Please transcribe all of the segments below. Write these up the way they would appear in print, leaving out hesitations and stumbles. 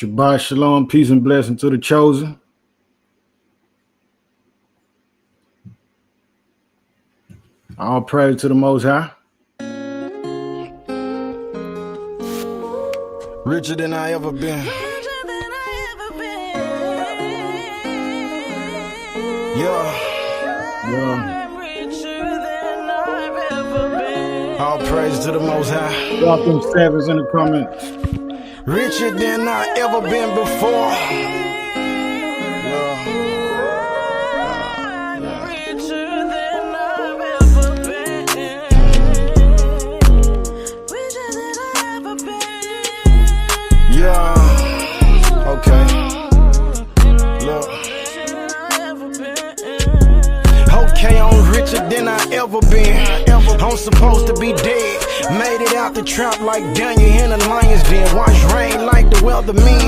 Shabbat shalom, peace and blessing to the chosen. All praise to the Most High. Richer than I ever been. Yeah. All praise to the Most High. Drop them sevens in the comments. Richer than I ever been before. Okay. Look. Okay, I'm richer than I ever been. I'm supposed to be dead. Made it out the trap like Daniel in the lion's den. Watch rain like the weatherman.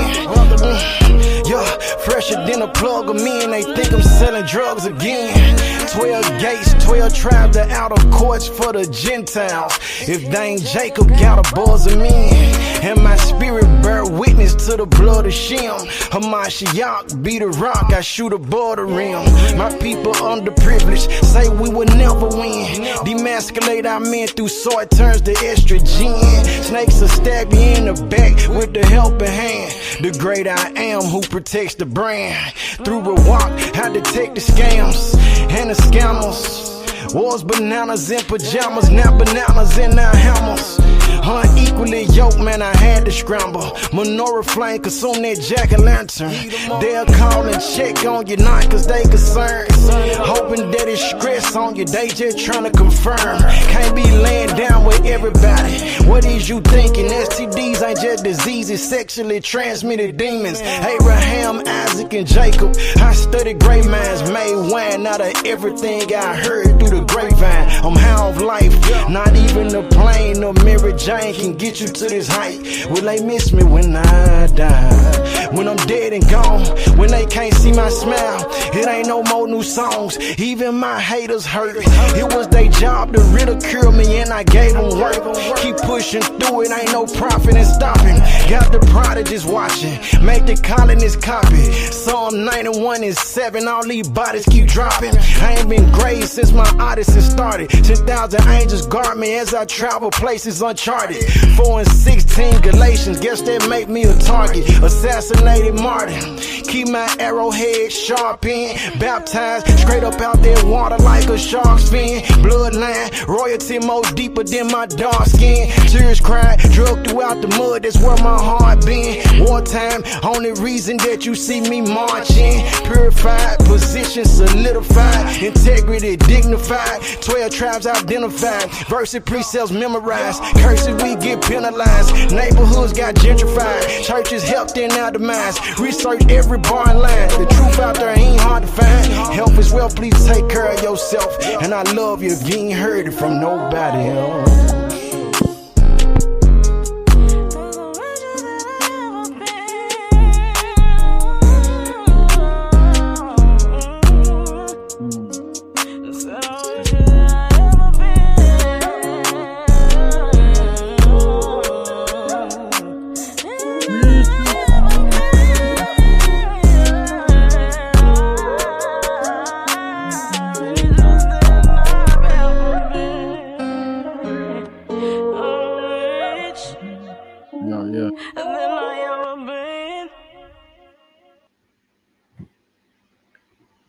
Yeah, fresher than a plug of men. They think I'm selling drugs again. 12 gates, 12 tribes, the outer courts for the Gentiles. If they ain't Jacob, got a buzz of men. And my spirit bear witness to the blood of Shem. Hamashiach be the rock, I shoot above the rim. My people underprivileged say we will never win. Demasculate our men through sword turns to estrogen. Snakes will stab you in the back with the helping hand. The great I am who protects the brand. Through a walk, I detect the scams and the scammers. Wars bananas in pajamas, now bananas in our hammers. Unequally yoked, man, I had to scramble. Menorah flame, consume that jack-o'-lantern. They'll call and check on you, not cause they concerned. Hoping that it's stress on you, they just trying to confirm. Can't be laying down with everybody. What is you thinking? STDs ain't just diseases, sexually transmitted demons. Abraham, Isaac, and Jacob. I studied great minds, made wine out of everything I heard through the grapevine. I'm high of life, not even a plane or Mary Jane can get you to this height. Will they miss me when I die? When I'm dead and gone, when they can't see my smile, it ain't no more new songs. Even my haters hurt. It was their job to ridicule me and I gave them work. Keep pushing through it, ain't no profit in stopping. Got the prodigies watching, make the colonists copy. Psalm 91 and 7, all these bodies keep dropping. I ain't been grazed since my odyssey started. 10,000 angels guard me as I travel places uncharted. 4 and 16 Galatians, guess that make me a target. Assassinated Martin, keep my arrowhead sharp in. Baptized straight up out that water like a shark's fin. Bloodline, royalty more deeper than my dark skin. Tears cried, drug throughout the mud, that's where my heart been. Wartime, only reason that you see me marching. Purified, position solidified, integrity dignified. 12 tribes identified, verses precepts memorized. Curses we get penalized, neighborhoods got gentrified. Churches helped in our demise, research every bar and line. The truth out there ain't hard to find. Health is well, please take care of yourself. And I love you if you ain't heard it from nobody else.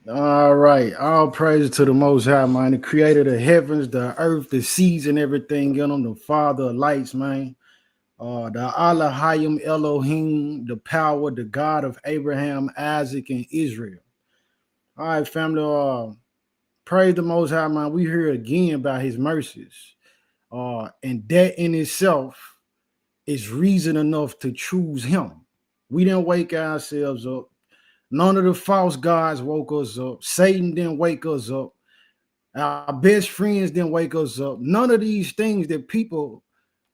All right, all praise to the Most High, man. The creator of the heavens, the earth, the seas, and everything in them. The Father of lights, man. The Elohim, Elohim, the power, the God of Abraham, Isaac, and Israel. All right, family. Praise the Most High, man. We hear again about His mercies, and that in itself is reason enough to choose Him. We didn't wake ourselves up. None of the false gods woke us up. Satan didn't wake us up. Our best friends didn't wake us up. None of these things that people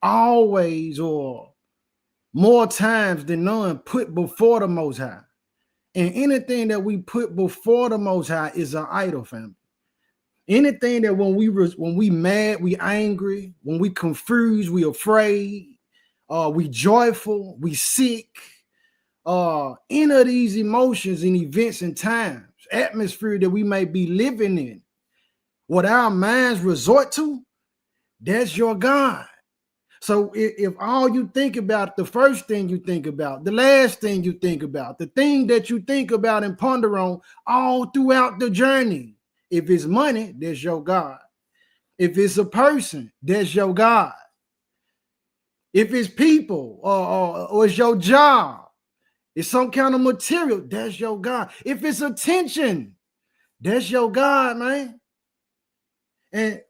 always or more times than none put before the Most High. And anything that we put before the Most High is an idol, family. Anything that when we mad, we angry, when we confused, we afraid, we joyful, we sick, any of these emotions and events and times, atmosphere that we may be living in, what our minds resort to, that's your God. So if all you think about, the first thing you think about, the last thing you think about, the thing that you think about and ponder on all throughout the journey, if it's money, that's your God. If it's a person, that's your God. If it's people or it's your job, it's some kind of material, that's your God. If it's attention, that's your God, man. And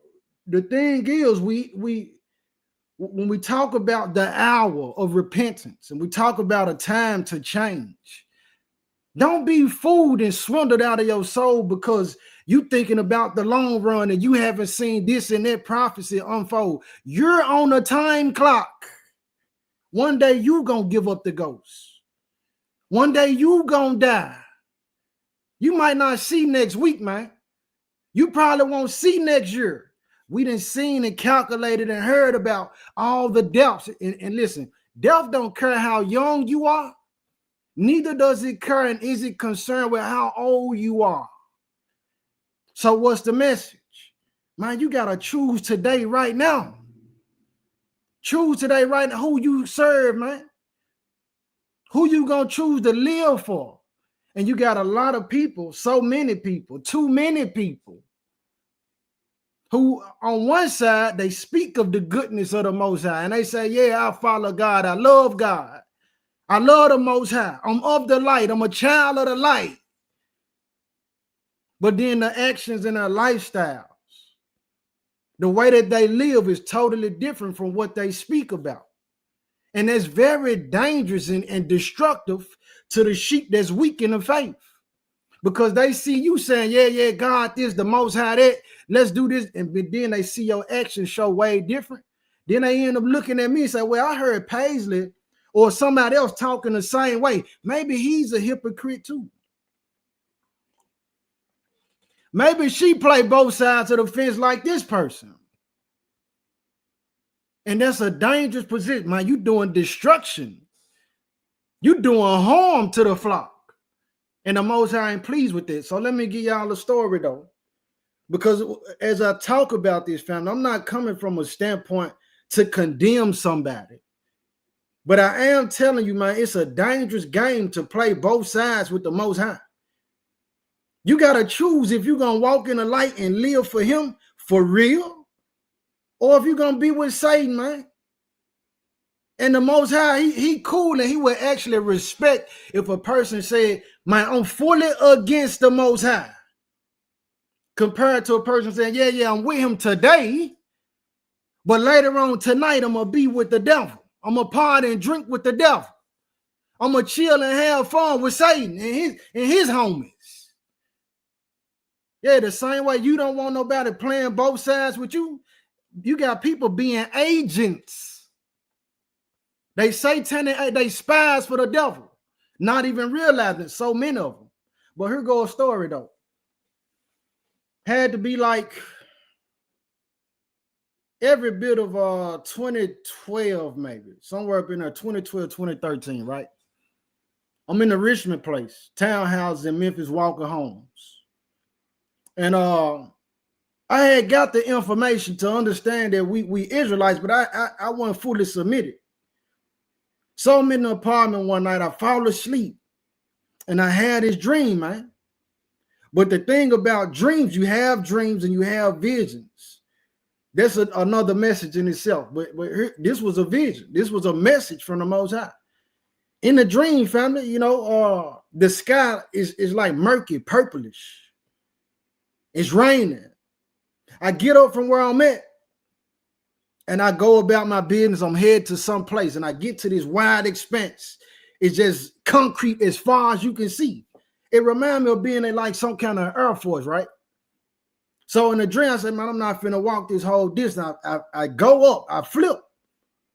the thing is, when we talk about the hour of repentance and we talk about a time to change, don't be fooled and swindled out of your soul because you thinking about the long run and you haven't seen this and that prophecy unfold. You're on a time clock. One day you gonna give up the ghost. One day you gonna die. You might not see next week, man. You probably won't see next year. We done seen and calculated and heard about all the deaths. And listen, death don't care how young you are. Neither does it care and is it concerned with how old you are. So what's the message? Man, you got to choose today, right now. Choose today, right now, who you serve, man. Who you going to choose to live for? And you got a lot of people, so many people, too many people, who on one side, they speak of the goodness of the Most High. And they say, yeah, I follow God. I love God. I love the Most High. I'm of the light. I'm a child of the light. But then the actions and their lifestyles, the way that they live is totally different from what they speak about. And that's very dangerous and destructive to the sheep that's weak in the faith. Because they see you saying, yeah, God, this, the Most High, that, let's do this. And then they see your actions show way different. Then they end up looking at me and say, well, I heard Paisley or somebody else talking the same way. Maybe he's a hypocrite too. Maybe she played both sides of the fence like this person. And that's a dangerous position, man. You doing destruction. You doing harm to the flock. And the Most High ain't pleased with this. So let me give y'all a story, though. Because as I talk about this, family, I'm not coming from a standpoint to condemn somebody. But I am telling you, man, it's a dangerous game to play both sides with the Most High. You got to choose if you're going to walk in the light and live for him for real, or if you're going to be with Satan, man. And the Most High, he cool, and he would actually respect if a person said, man, I'm fully against the Most High. Compared to a person saying, yeah, I'm with him today, but later on tonight, I'm going to be with the devil. I'm going to party and drink with the devil. I'm going to chill and have fun with Satan and his homies. Yeah, the same way you don't want nobody playing both sides with you. You got people being agents. They satanic, they spies for the devil, not even realizing it, so many of them. But here goes a story, though. Had to be like every bit of 2012, maybe. Somewhere up in there, 2012, 2013, right? I'm in the Richmond place, townhouses in Memphis, Walker Homes. And I had got the information to understand that we Israelites, but I wasn't fully submitted. So I'm in the apartment one night, I fall asleep, and I had this dream, man. But the thing about dreams, you have dreams and you have visions. That's another message in itself. But here, this was a vision. This was a message from the Most High. In the dream, family, the sky is like murky, purplish. It's raining. I get up from where I'm at, and I go about my business. I'm headed to some place, and I get to this wide expanse. It's just concrete as far as you can see. It reminds me of being in like some kind of Air Force, right? So in the dream, I said, man, I'm not finna walk this whole distance. I go up, I flip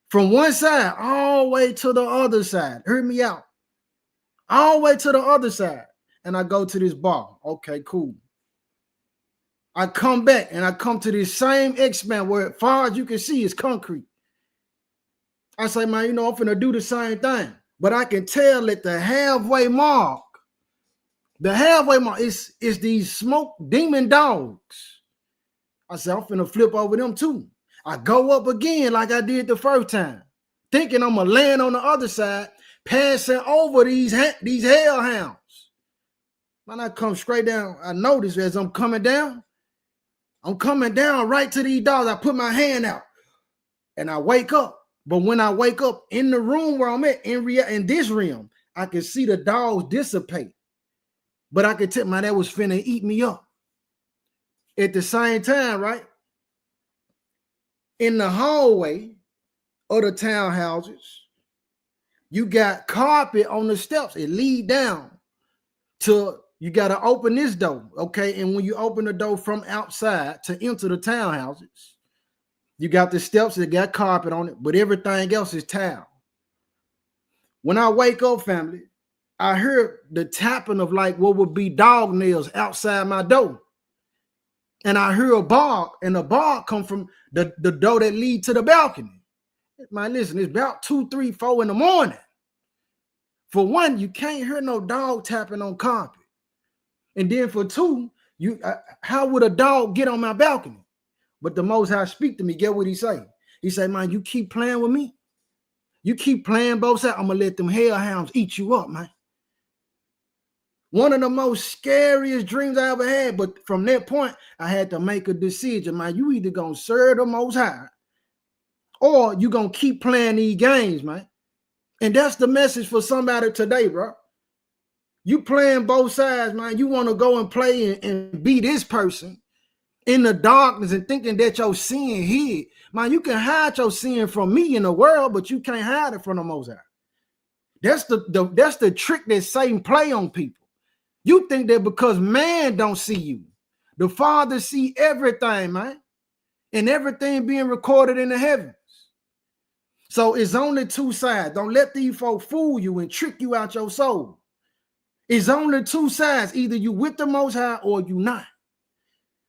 from one side all the way to the other side. Hear me out. All the way to the other side. And I go to this bar. Okay, cool. I come back and I come to this same expanse where as far as you can see is concrete. I say, man, I'm finna do the same thing. But I can tell at the halfway mark is these smoke demon dogs. I said, I'm finna flip over them too. I go up again like I did the first time, thinking I'm gonna land on the other side, passing over these hellhounds. When I come straight down, I notice as I'm coming down right to these dogs. I put my hand out and I wake up. But when I wake up in the room where I'm at, in this realm, I can see the dogs dissipate. But I could tell, man, that was finna eat me up. At the same time, right? In the hallway of the townhouses, you got carpet on the steps. It lead down to, you got to open this door, okay? And when you open the door from outside to enter the townhouses, you got the steps that got carpet on it, but everything else is tile. When I wake up, family, I heard the tapping of like what would be dog nails outside my door. And I hear a bark, and the bark come from the door that lead to the balcony. Man, listen, it's about 2, 3, 4 in the morning. For one, you can't hear no dog tapping on carpet. And then for two, how would a dog get on my balcony? But the Most High speak to me, get what he say? He say, man, you keep playing with me. You keep playing both sides, I'm going to let them hellhounds eat you up, man. One of the most scariest dreams I ever had. But from that point, I had to make a decision, man. You either going to serve the Most High or you going to keep playing these games, man. And that's the message for somebody today, bro. You playing both sides, man. You want to go and play and be this person in the darkness and thinking that your sin hid. Man, you can hide your sin from me in the world, but you can't hide it from the Most High. That's the trick that Satan play on people. You think that because man don't see you, the Father see everything, man, and everything being recorded in the heavens. So it's only two sides. Don't let these folk fool you and trick you out your soul. It's only two sides. Either you with the Most High or you not.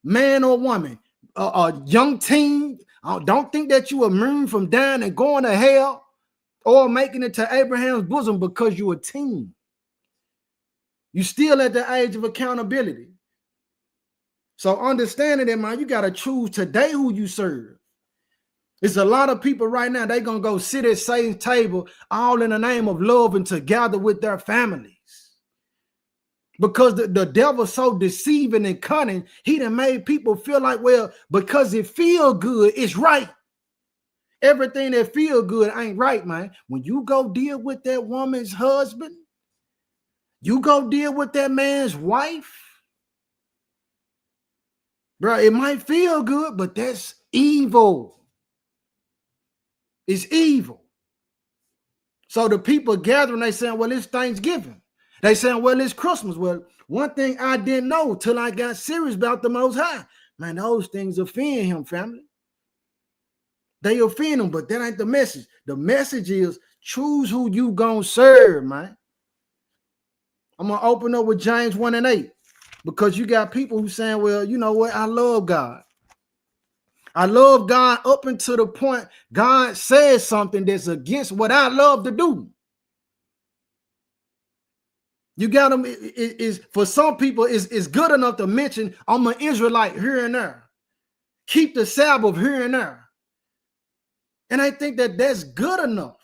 Man or woman, a young teen. Don't think that you immune from dying and going to hell or making it to Abraham's bosom because you're a teen. You still at the age of accountability. So understanding that, man, you got to choose today who you serve. It's a lot of people right now, they going to go sit at Satan's table all in the name of love and together with their families. Because the devil's so deceiving and cunning, he done made people feel like, well, because it feel good, it's right. Everything that feel good ain't right, man. When you go deal with that woman's husband, you go deal with that man's wife, bro, it might feel good, but that's evil. It's evil. So the people gathering, they saying, well, it's Thanksgiving. They saying, well, it's Christmas. Well, one thing I didn't know till I got serious about the Most High, man, those things offend him, family. They offend him, but that ain't the message. The message is choose who you gonna serve, man. I'm going to open up with James 1:8 because you got people who saying, well, you know what? I love God. I love God up until the point God says something that's against what I love to do. You got them. For some people, it's good enough to mention I'm an Israelite here and there. Keep the Sabbath here and there. And I think that that's good enough.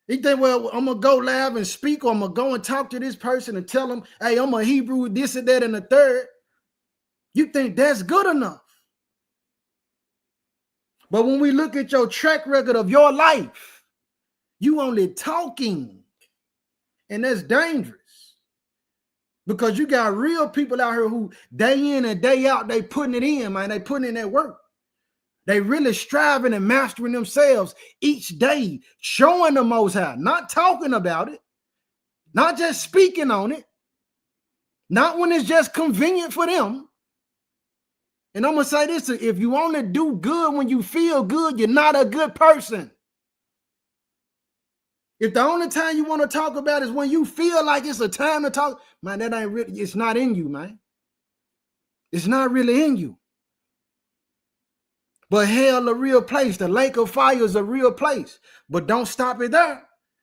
You think, well, I'm going to go live and speak, or I'm going to go and talk to this person and tell them, hey, I'm a Hebrew, this and that and the third. You think that's good enough. But when we look at your track record of your life, you only talking. And that's dangerous. Because you got real people out here who day in and day out, they putting it in, man. They putting in that work. They really striving and mastering themselves each day, showing the Most High, not talking about it, not just speaking on it, not when it's just convenient for them. And I'm going to say this, if you only do good when you feel good, you're not a good person. If the only time you want to talk about is when you feel like it's a time to talk, man, that ain't really, it's not in you, man. It's not really in you. But hell, a real place. The lake of fire is a real place. But don't stop it there.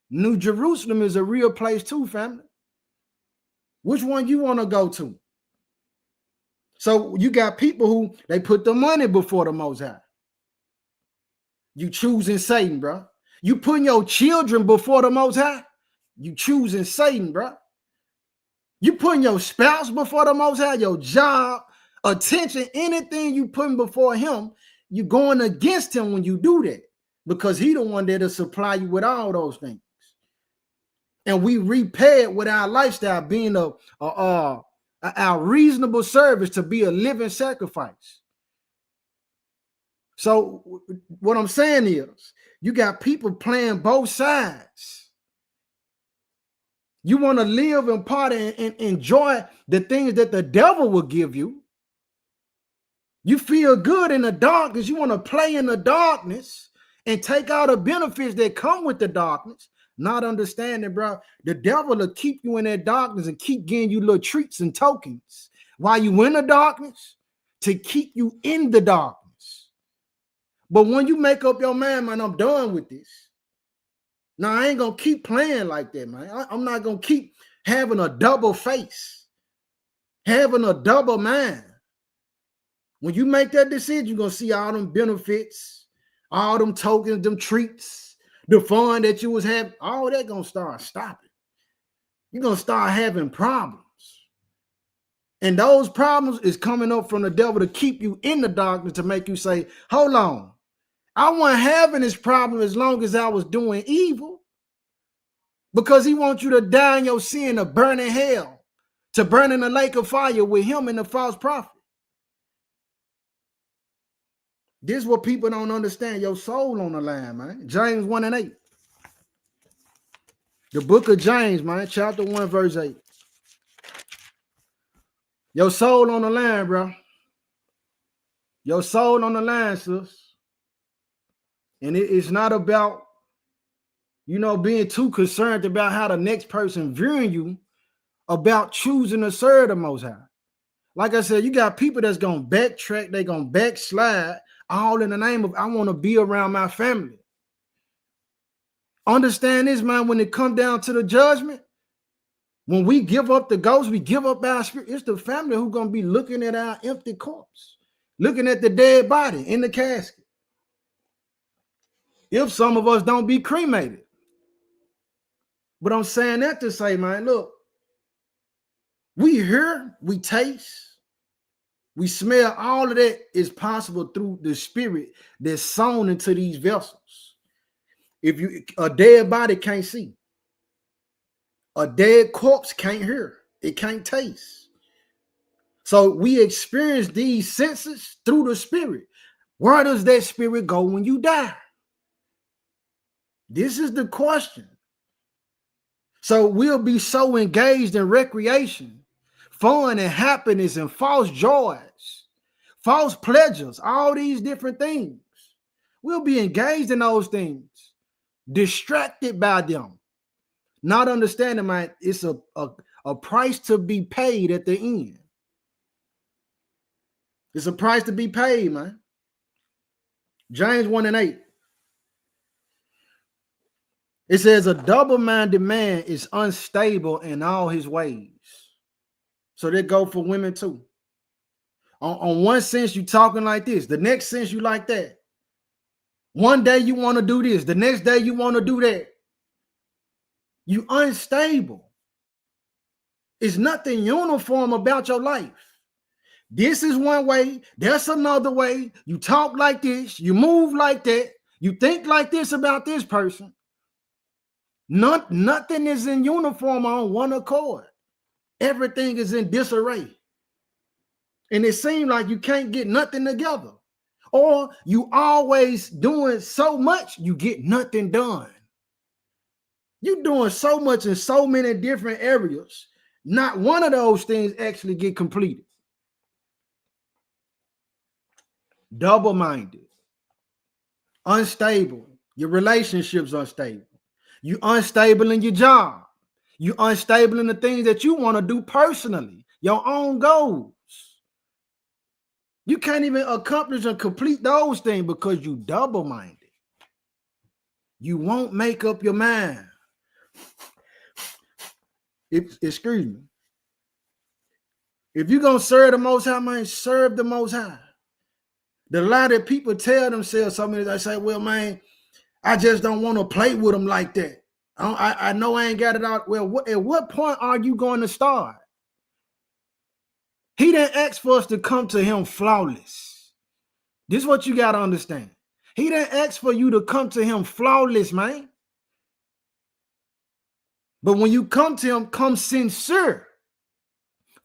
New Jerusalem is a real place too, family. Which one you want to go to? So you got people who they put the money before the Most High. You choosing Satan, bro. You putting your children before the Most High. You choosing Satan, bro. You putting your spouse before the Most High, your job, attention, anything you putting before him, you going against him when you do that, because he the one that'll supply you with all those things. And we repay it with our lifestyle being our reasonable service to be a living sacrifice. So what I'm saying is, you got people playing both sides. You want to live and party and enjoy the things that the devil will give you. You feel good in the darkness. You want to play in the darkness and take all the benefits that come with the darkness. Not understanding, bro, the devil will keep you in that darkness and keep giving you little treats and tokens while you in the darkness to keep you in the darkness. But when you make up your mind, man, I'm done with this. Now, I ain't going to keep playing like that, man. I'm not going to keep having a double face, having a double mind. When you make that decision, you're going to see all them benefits, all them tokens, them treats, the fun that you was having, all that going to start stopping. You're going to start having problems. And those problems is coming up from the devil to keep you in the darkness, to make you say, hold on, I wasn't having this problem as long as I was doing evil, because he wants you to die in your sin, to burn in hell, to burn in the lake of fire with him and the false prophet. This is what people don't understand. Your soul on the line, man. James 1:8. The book of James, man, chapter 1, verse 8. Your soul on the line, bro. Your soul on the line, sis. And it's not about, being too concerned about how the next person viewing you, about choosing to serve the Most High. Like I said, you got people that's going to backtrack, they're going to backslide, all in the name of, I want to be around my family. Understand this, man, when it comes down to the judgment, when we give up the ghost, we give up our spirit, it's the family who's going to be looking at our empty corpse, looking at the dead body in the casket. If some of us don't be cremated. But I'm saying that to say, man, look, we hear, we taste, we smell, all of that is possible through the spirit that's sown into these vessels. A dead body can't see. A dead corpse can't hear. It can't taste. So we experience these senses through the spirit. Where does that spirit go when you die? This is the question. So we'll be so engaged in recreation, fun and happiness and false joys, false pleasures, all these different things. We'll be engaged in those things, distracted by them, not understanding, man, it's a price to be paid at the end. It's a price to be paid, man. James 1:8. It says a double-minded man is unstable in all his ways. So they go for women too. On one sense, you talking like this. The next sense, you like that. One day you want to do this. The next day you want to do that. You unstable. It's nothing uniform about your life. This is one way. That's another way. You talk like this. You move like that. You think like this about this person. Nothing is in uniform on one accord. Everything is in disarray. And it seems like you can't get nothing together. Or you always doing so much, you get nothing done. You're doing so much in so many different areas. Not one of those things actually get completed. Double-minded. Unstable. Your relationship's unstable. You unstable in your job. You unstable in the things that you want to do personally, your own goals. You can't even accomplish and complete those things because you double-minded. You won't make up your mind. Excuse me. If you're going to serve the Most High, man, serve the Most High. The lie that people tell themselves, something they say, well, man, I just don't want to play with them like that. I know I ain't got it out. Well, at what point are you going to start? He didn't ask for us to come to him flawless. This is what you got to understand. He didn't ask for you to come to him flawless, man. But when you come to him, come sincere.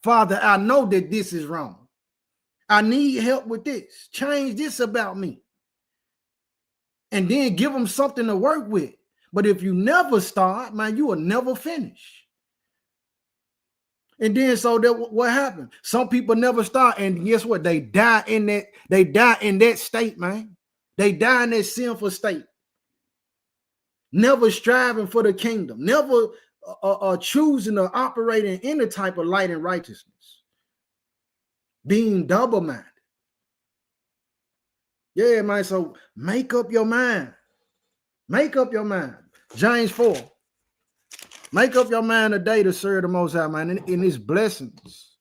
Father, I know that this is wrong. I need help with this. Change this about me. And then give him something to work with. But if you never start, man, you will never finish. And then so that what happened? Some people never start, and guess what? They die in that state, man. They die in that sinful state. Never striving for the kingdom, never choosing to operate in any type of light and righteousness. Being double-minded. Yeah, man. So make up your mind. Make up your mind. James 4. Make up your mind today to serve the Most High, man. In his blessings.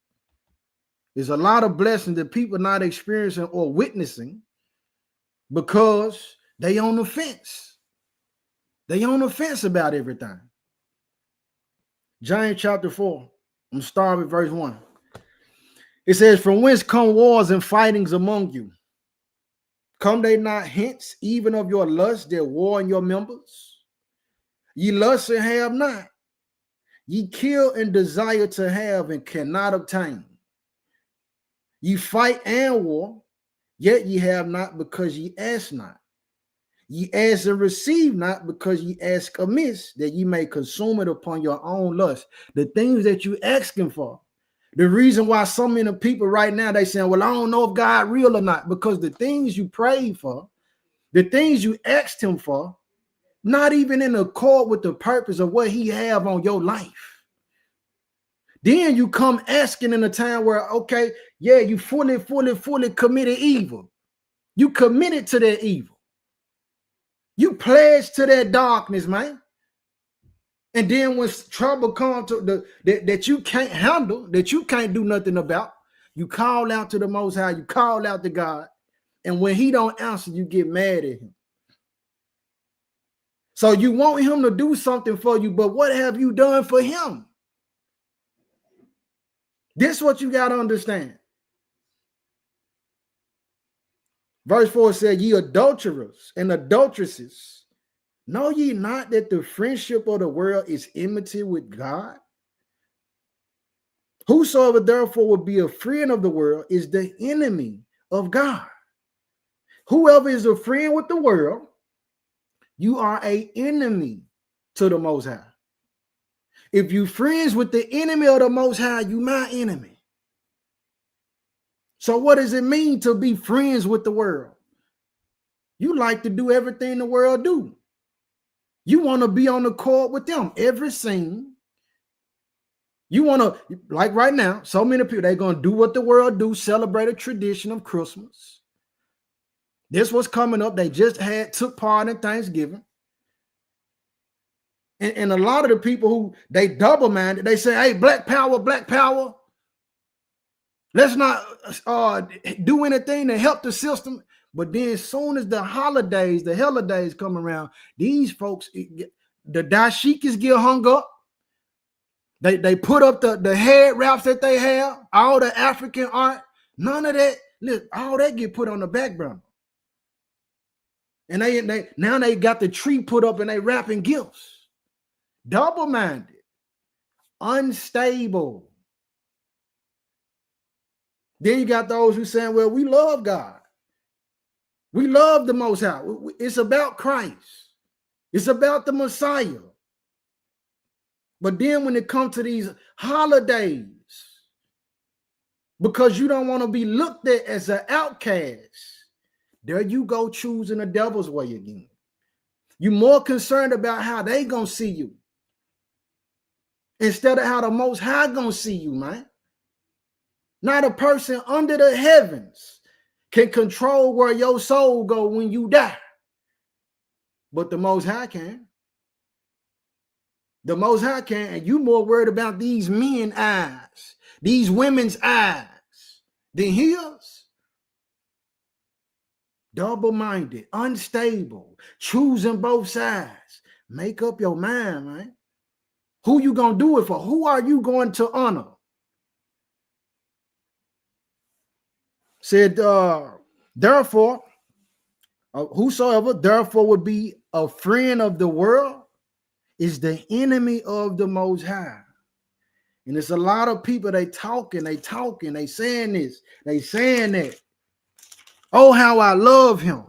There's a lot of blessings that people not experiencing or witnessing because they on the fence. They on the fence about everything. James chapter 4. I'm starting with verse 1. It says, from whence come wars and fightings among you? Come they not hence, even of your lust that war in your members? Ye lust and have not. Ye kill and desire to have and cannot obtain. Ye fight and war, yet ye have not because ye ask not. Ye ask and receive not because ye ask amiss, that ye may consume it upon your own lust. The things that you asking for. The reason why so many people right now, they saying, well, I don't know if God real or not, because the things you prayed for, the things you asked him for, not even in accord with the purpose of what he have on your life. Then you come asking in a time where, okay, yeah, you fully committed evil. You committed to that evil. You pledged to that darkness, man. And then when trouble comes to that you can't handle, that you can't do nothing about, you call out to the Most High, you call out to God. And when he don't answer, you get mad at him. So you want him to do something for you, but what have you done for him? This is what you got to understand. Verse 4 said, ye adulterers and adulteresses, know ye not that the friendship of the world is enmity with God? Whosoever therefore would be a friend of the world is the enemy of God. Whoever is a friend with the world, you are an enemy to the Most High. If you friends with the enemy of the Most High, you my enemy. So what does it mean to be friends with the world? You like to do everything the world do. You want to be on the court with them every scene. You want to, like right now, so many people, they're going to do what the world do, celebrate a tradition of Christmas. This was coming up. They just took part in Thanksgiving. And a lot of the people who they double-minded, they say, hey, black power, black power. Let's not do anything to help the system. But then as soon as the holidays, the holidays come around, these folks, the dashikis get hung up. They put up the head wraps that they have, all the African art, none of that. Look, all that get put on the background. And now they got the tree put up and they wrapping gifts. Double-minded, unstable. Then you got those who saying, well, we love God. We love the Most High. It's about Christ. It's about the Messiah. But then when it comes to these holidays, because you don't want to be looked at as an outcast, there you go choosing the devil's way again. You're more concerned about how they gonna see you instead of how the Most High gonna see you, man. Not a person under the heavens can control where your soul go when you die. But the Most High can. The Most High can, and you more worried about these men's eyes, these women's eyes, than his. Double-minded, unstable, choosing both sides. Make up your mind, man. Who you gonna do it for? Who are you going to honor? Said, therefore, whosoever therefore would be a friend of the world is the enemy of the Most High. And it's a lot of people, they talking, they saying this, they saying that. Oh, how I love him.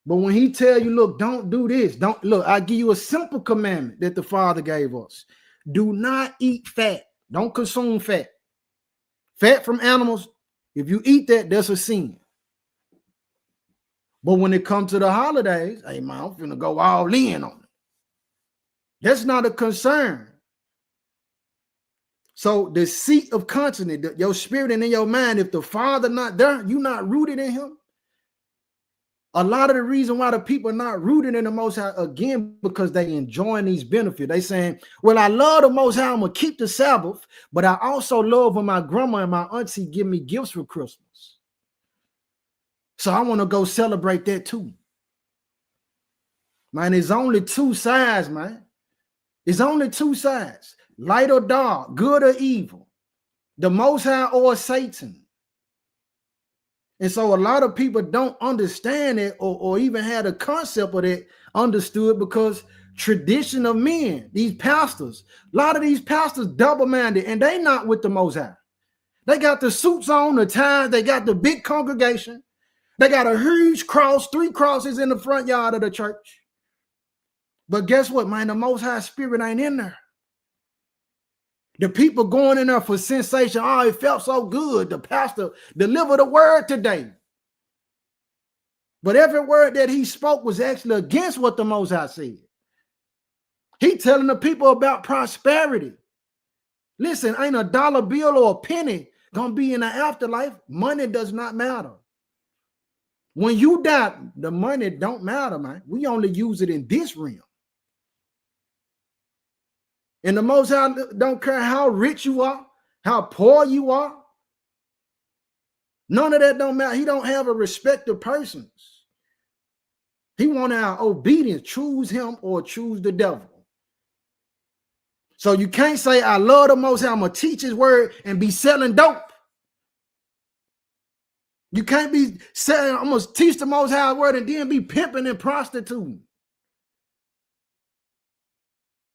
But when he tell you, look, don't do this. Don't look, I give you a simple commandment that the Father gave us. Do not eat fat. Don't consume fat. Fat from animals, if you eat that, that's a sin. But when it comes to the holidays, hey man, I'm finna go all in on it. That's not a concern. So the seat of conscience, your spirit and in your mind, if the Father not there, you not rooted in him. A lot of the reason why the people are not rooted in the Most High, again, because they enjoying these benefits. They saying, well, I love the Most High, I'm going to keep the Sabbath, but I also love when my grandma and my auntie give me gifts for Christmas. So I want to go celebrate that too. Man, there's only two sides, man. It's only two sides, light or dark, good or evil, the Most High or Satan. And so a lot of people don't understand it or even had a concept of it understood because tradition of men, these pastors, a lot of these pastors double-minded and they not with the Most High. They got the suits on, the ties, they got the big congregation. They got a huge cross, 3 crosses in the front yard of the church. But guess what, man? The Most High Spirit ain't in there. The people going in there for sensation. Oh, it felt so good. The pastor delivered a word today. But every word that he spoke was actually against what the Most High said. He telling the people about prosperity. Listen, ain't a dollar bill or a penny going to be in the afterlife. Money does not matter. When you die, the money don't matter, man. We only use it in this realm. And the Most High don't care how rich you are, how poor you are. None of that don't matter. He don't have a respect of persons. He want our obedience. Choose him or choose the devil. So you can't say, I love the Most High, I'm going to teach his word and be selling dope. You can't be saying, I'm going to teach the Most High word and then be pimping and prostituting.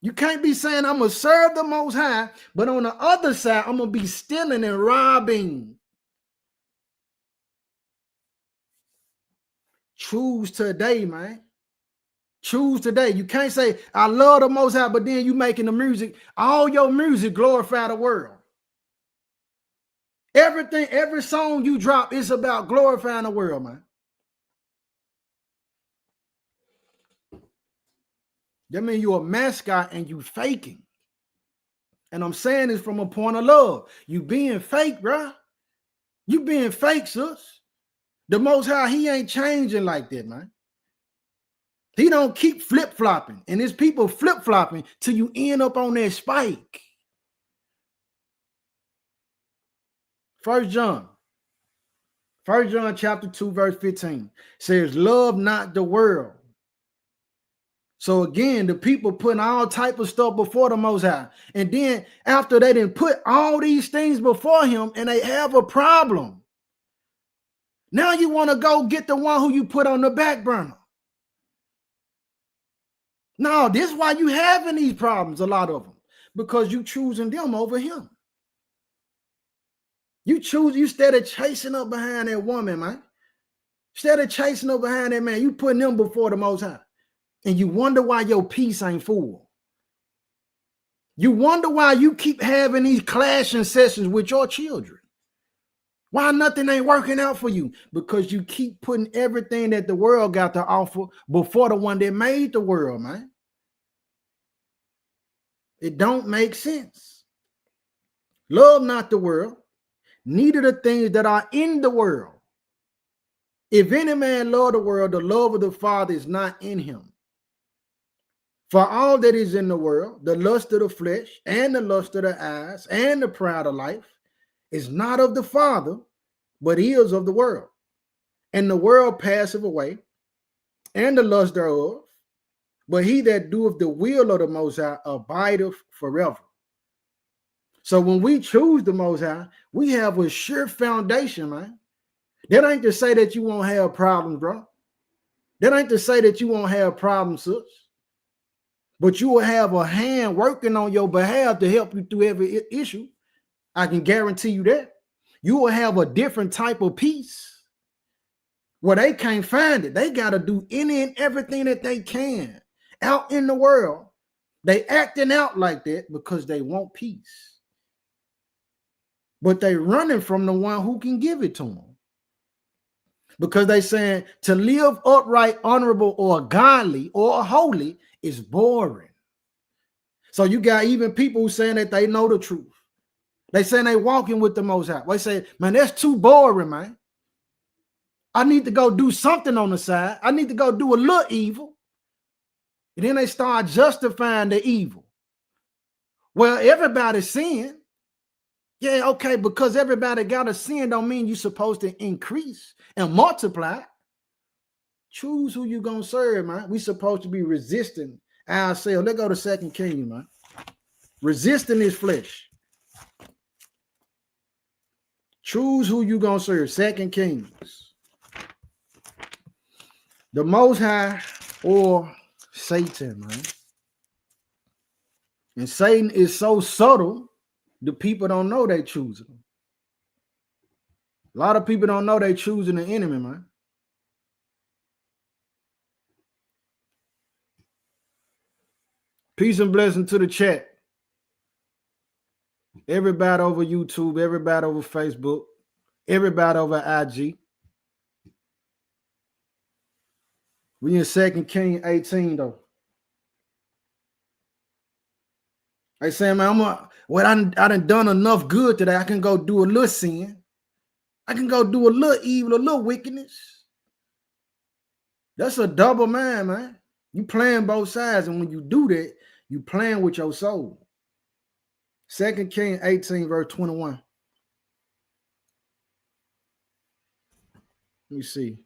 You can't be saying, I'm going to serve the Most High, but on the other side, I'm going to be stealing and robbing. Choose today, man. Choose today. You can't say, I love the Most High, but then you making the music. All your music glorify the world. Everything, every song you drop is about glorifying the world, man. That means you're a mascot and you faking. And I'm saying this from a point of love. You being fake, bro. You being fake, sis. The Most High, he ain't changing like that, man. He don't keep flip-flopping. And there's people flip-flopping till you end up on that spike. 1 John chapter 2, verse 15 says, love not the world. So again, the people putting all type of stuff before the Most High. And then after they didn't put all these things before him and they have a problem. Now you want to go get the one who you put on the back burner. No, this is why you having these problems, a lot of them. Because you choosing them over him. You instead of chasing up behind that woman, man. Instead of chasing up behind that man, you putting them before the Most High. And you wonder why your peace ain't full. You wonder why you keep having these clashing sessions with your children. Why nothing ain't working out for you? Because you keep putting everything that the world got to offer before the one that made the world, man. It don't make sense. Love not the world, neither the things that are in the world. If any man love the world, the love of the Father is not in him. For all that is in the world, the lust of the flesh and the lust of the eyes and the pride of life is not of the Father, but is of the world. And the world passeth away, and the lust thereof, but he that doeth the will of the Most High abideth forever. So when we choose the Most High, we have a sure foundation, man. That ain't to say that you won't have problems, bro. That ain't to say that you won't have problems, sis. But you will have a hand working on your behalf to help you through every issue. I can guarantee you that. You will have a different type of peace. Well, they can't find it. They got to do any and everything that they can out in the world. They acting out like that because they want peace. But they running from the one who can give it to them. Because they saying to live upright, honorable, or godly, or holy is boring. So you got even people who saying that they know the truth. They saying they walking with the Most High. They say, man, that's too boring, man. I need to go do something on the side. I need to go do a little evil. And then they start justifying the evil. Well, everybody's sin. Yeah, okay, because everybody got a sin don't mean you're supposed to increase and multiply. Choose who you're going to serve, man. We supposed to be resisting ourselves. Let's go to 2 Kings, man. Resisting this flesh. Choose who you're going to serve. 2 Kings. The Most High or Satan, man. And Satan is so subtle, the people don't know they choosing him. A lot of people don't know they choosing the enemy, man. Peace and blessing to the chat. Everybody over YouTube, everybody over Facebook, everybody over IG. We in 2 Kings 18 though. They saying, man, I done done enough good today. I can go do a little sin. I can go do a little evil, a little wickedness. That's a double mind, man. You playing both sides, and when you do that, you playing with your soul. 2 Kings 18, verse 21. Let me see.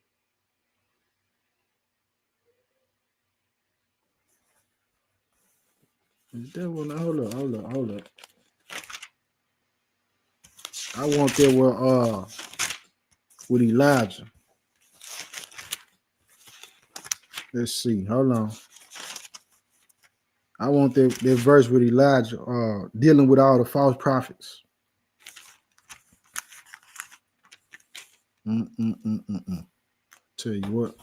Is that one? Hold up. I want that with Elijah. Let's see. Hold on. I want that verse with Elijah, dealing with all the false prophets. Tell you what.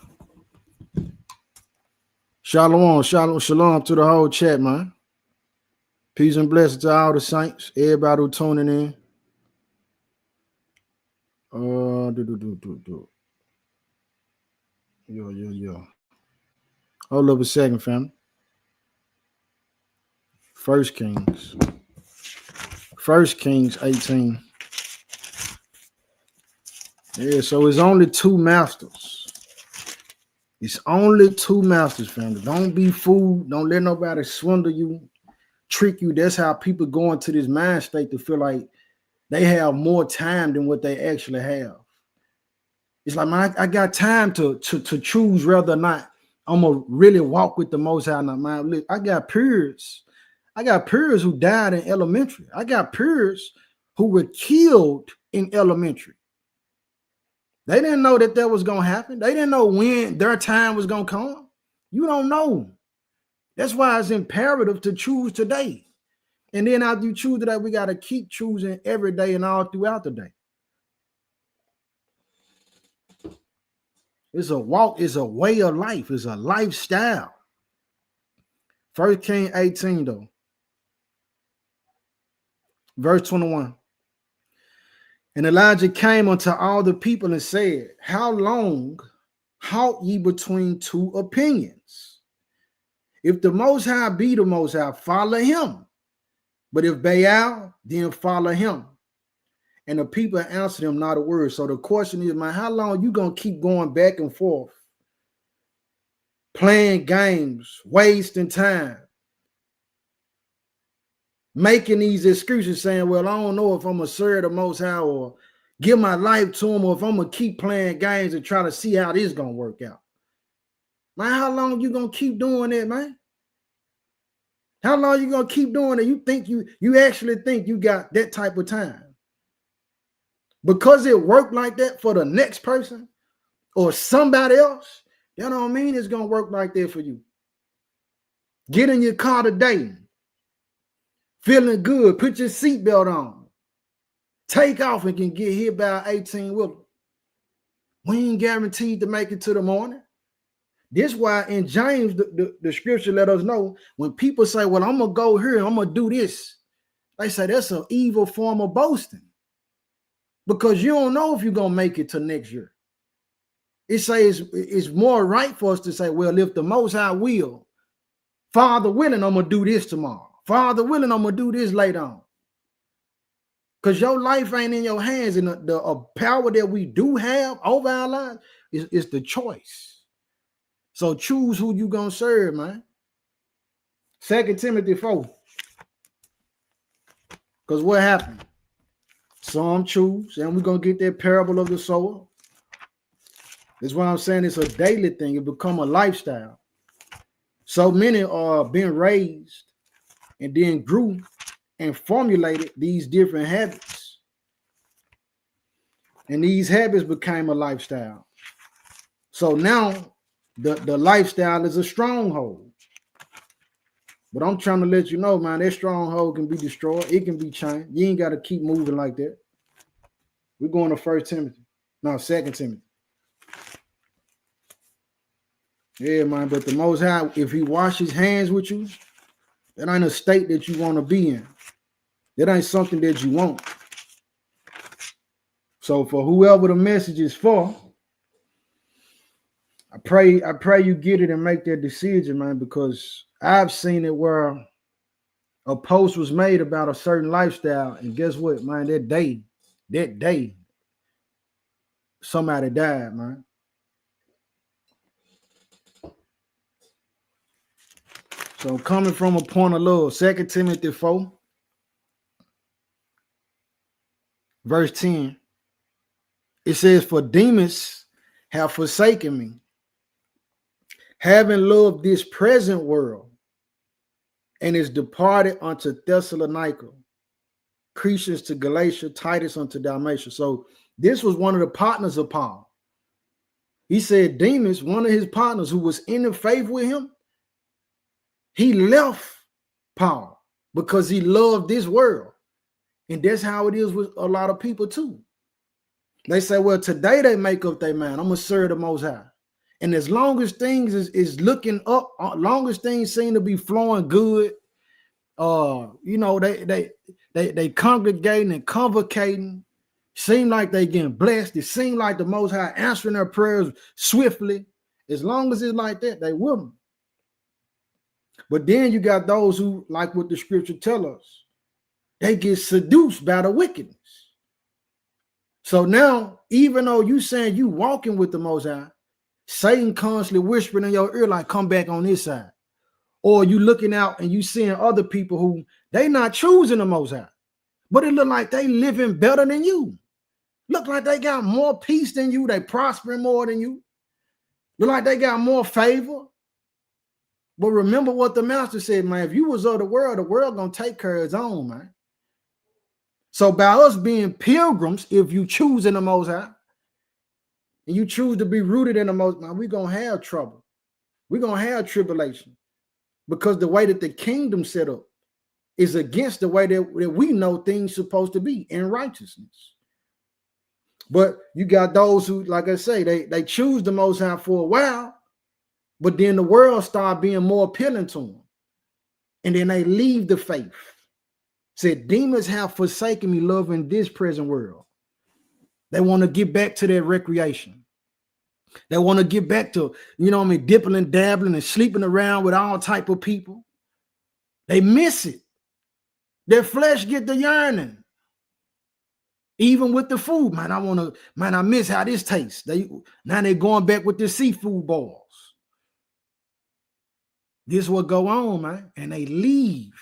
Shalom to the whole chat, man. Peace and blessings to all the saints, everybody who tuning in. Yo. Hold up a second, fam. 1 Kings 18. Yeah, so it's only two masters. It's only two masters, family. Don't be fooled. Don't let nobody swindle you, trick you. That's how people go into this mind state to feel like they have more time than what they actually have. It's like, man, I got time to choose whether or not I'm gonna really walk with the Most High. Man, I got peers. Who died in elementary. I got peers who were killed in elementary. They didn't know that was gonna happen. They didn't know when their time was gonna come. You don't know. That's why it's imperative to choose today. And then after you choose today, we got to keep choosing every day and all throughout the day. It's a walk, it's a way of life, it's a lifestyle. 1 Kings 18, though. Verse 21. And Elijah came unto all the people and said, how long halt ye between two opinions? If the Most High be the Most High, follow him. But if Baal, then follow him. And the people answered him not a word. So the question is, man, how long you gonna keep going back and forth, playing games, wasting time, making these excuses, saying, well, I don't know if I'm gonna serve the Most High or give my life to him, or if I'm gonna keep playing games and try to see how this gonna work out. Man, how long you gonna keep doing that, man? How long you gonna keep doing it? You think you actually think you got that type of time? Because it worked like that for the next person or somebody else, you know what I mean? It's gonna work like that for you. Get in your car today, feeling good, put your seatbelt on, take off and can get hit by an 18-wheeler. We ain't guaranteed to make it to the morning. This why in James, the scripture let us know when people say, well, I'm gonna go here, I'm gonna do this. They say that's an evil form of boasting. Because you don't know if you're gonna make it to next year. It says it's more right for us to say, well, if the Most High will, Father willing, I'm gonna do this tomorrow. Father willing, I'm gonna do this later on. Because your life ain't in your hands, and the power that we do have over our lives is the choice. So choose who you gonna serve, man. 2 Timothy 4. Because what happened? Some choose, and we're gonna get that parable of the sower. That's why I'm saying it's a daily thing. It become a lifestyle. So many are being raised and then grew and formulated these different habits. And these habits became a lifestyle. So now the lifestyle is a stronghold. But I'm trying to let you know, man, that stronghold can be destroyed. It can be changed. You ain't got to keep moving like that. We're going to 1 Timothy. No, 2 Timothy. Yeah, man, but the Most High, if he washes hands with you, that ain't a state that you want to be in. That ain't something that you want. So for whoever the message is for, I pray you get it and make that decision, man, because I've seen it where a post was made about a certain lifestyle, and guess what, man? That day, somebody died, man. So coming from a point of love, 2 Timothy 4, verse 10, it says, for Demas have forsaken me, having loved this present world, and is departed unto Thessalonica, Crescens to Galatia, Titus unto Dalmatia. So this was one of the partners of Paul. He said Demas, one of his partners who was in the faith with him, he left Paul because he loved this world. And that's how it is with a lot of people too. They say, well, today they make up their mind, I'm going to serve the Most High. And as long as things is looking up, as long as things seem to be flowing good, you know, they congregating and convocating, seem like they getting blessed. It seems like the Most High answering their prayers swiftly. As long as it's like that, they will. But then you got those who, like what the scripture tell us, they get seduced by the wickedness. So now, even though you saying you walking with the Most High, Satan constantly whispering in your ear like, come back on this side. Or you looking out and you seeing other people who they not choosing the Most High, but it look like they living better than you. Look like they got more peace than you. They prospering more than you. Look like they got more favor. But remember what the master said, man, if you was of the world gonna take care of its own, man. So by us being pilgrims, if you choose in the Most High, and you choose to be rooted in the Most High, we're gonna have trouble. We're gonna have tribulation. Because the way that the kingdom set up is against the way that we know things supposed to be in righteousness. But you got those who, like I say, they choose the Most High for a while, but then the world start being more appealing to them. And then they leave the faith. Said, demons have forsaken me, loving this present world. They want to get back to their recreation. They want to get back to, you know what I mean, dipping and dabbling and sleeping around with all type of people. They miss it. Their flesh get the yearning. Even with the food, man, I miss how this tastes. Now they're going back with the seafood balls. This what go on, man, and they leave.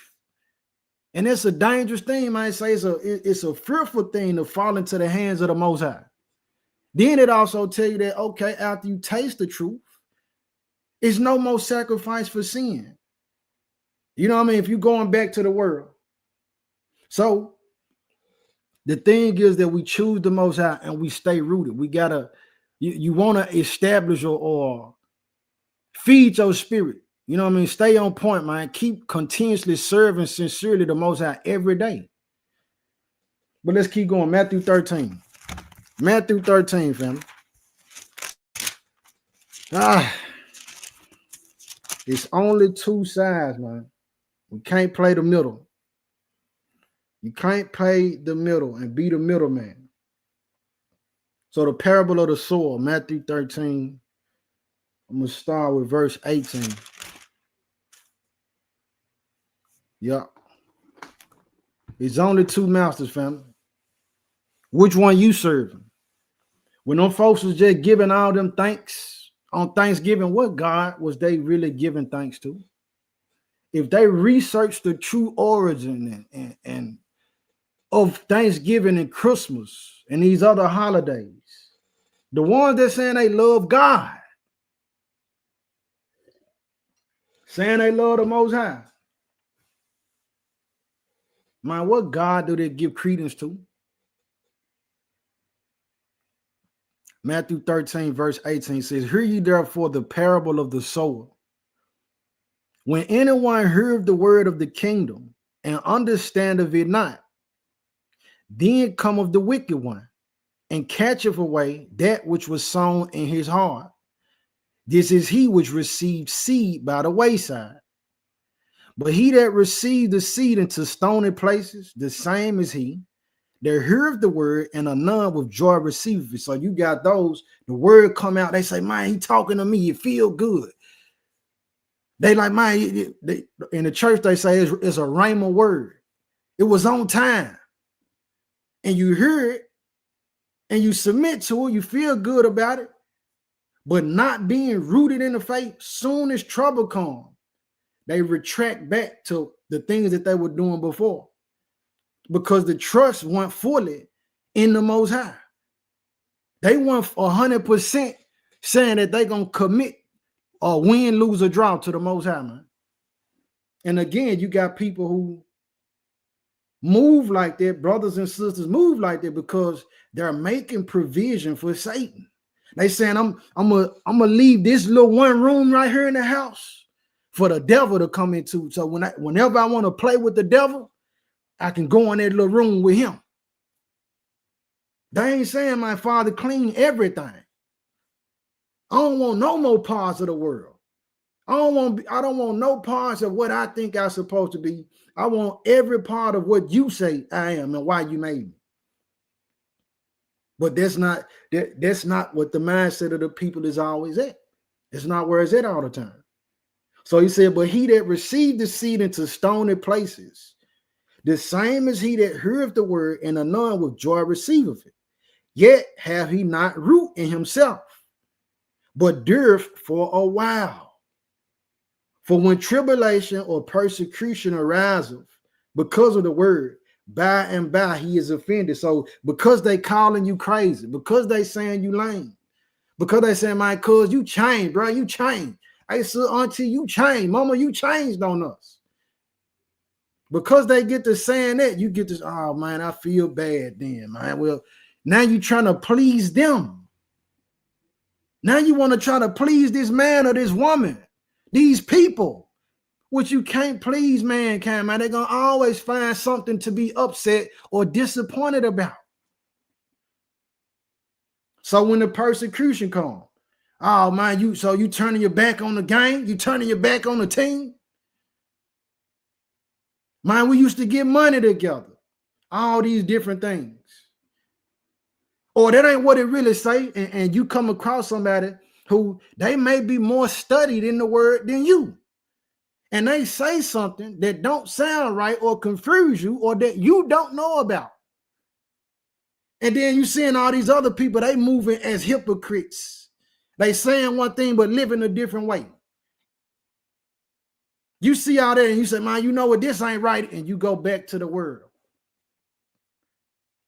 And it's a dangerous thing, man. I say it's a fearful thing to fall into the hands of the Most High. Then it also tell you that, okay, after you taste the truth, it's no more sacrifice for sin. You know what I mean? If you're going back to the world. So the thing is that we choose the Most High and we stay rooted. We gotta, you want to establish or feed your spirit. You know what I mean? Stay on point, man. Keep continuously serving sincerely the Most High every day. But let's keep going. Matthew 13. Matthew 13, family. It's only two sides, man. We can't play the middle. You can't play the middle and be the middleman. So the parable of the sower, Matthew 13. I'm going to start with verse 18. Yeah. It's only two masters, family. Which one you serving? When them folks was just giving all them thanks on Thanksgiving, what God was they really giving thanks to? If they researched the true origin and of Thanksgiving and Christmas and these other holidays, the ones that saying they love God, saying they love the Most High, man, what God do they give credence to? Matthew 13, verse 18 says, hear ye therefore the parable of the sower. When anyone heard the word of the kingdom and understand of it not, then cometh the wicked one and catcheth away that which was sown in his heart. This is he which received seed by the wayside. But he that received the seed into stony places, the same is he that heareth the word and anon with joy receiveth it. So you got those, the word come out, they say, man, he talking to me, it feel good. They like, man, in the church, they say it's a rhema word. It was on time. And you hear it and you submit to it, you feel good about it, but not being rooted in the faith, soon as trouble comes, they retract back to the things that they were doing before because the trust went fully in the Most High. They weren't 100% saying that they're going to commit or win, lose, or draw to the Most High, man. And again, you got people who move like that, brothers and sisters move like that because they're making provision for Satan. They saying, I'm gonna leave this little one room right here in the house for the devil to come into. So whenever I want to play with the devil, I can go in that little room with him. They ain't saying my Father clean everything. I don't want no more parts of the world. I don't want no parts of what I think I'm supposed to be. I want every part of what you say I am and why you made me. But that's not what the mindset of the people is always at. It's not where it's at all the time. So he said, but he that received the seed into stony places, the same as he that heareth the word and anon with joy receiveth it. Yet have he not root in himself, but dureth for a while. For when tribulation or persecution ariseth because of the word, by and by he is offended. So because they calling you crazy, because they saying you lame, because they saying, my cuz, you changed, bro, you changed. Hey, sir, auntie, you changed. Mama, you changed on us. Because they get to saying that, you get this, oh, man, I feel bad then, man. Well, now you're trying to please them. Now you want to try to please this man or this woman, these people, which you can't please mankind, man. They're going to always find something to be upset or disappointed about. So when the persecution comes, oh, man, you turning your back on the game? You turning your back on the team? Man, we used to get money together. All these different things. Or that ain't what it really say. And you come across somebody who they may be more studied in the word than you. And they say something that don't sound right or confuse you or that you don't know about. And then you seeing all these other people, they moving as hypocrites. They saying one thing, but living a different way. You see out there and you say, man, you know what, this ain't right. And you go back to the world.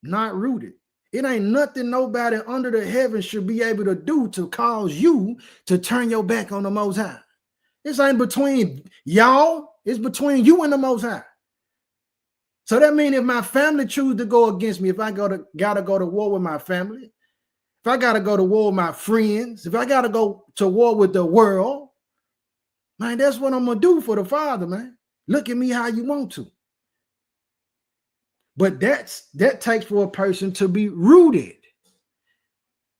Not rooted. It ain't nothing nobody under the heavens should be able to do to cause you to turn your back on the Most High. This ain't between y'all. It's between you and the Most High. So that means if my family choose to go against me, if I gotta go to war with my family, if I gotta go to war with my friends, if I gotta go to war with the world, man, that's what I'm gonna do for the Father, man. Look at me how you want to. But that takes for a person to be rooted.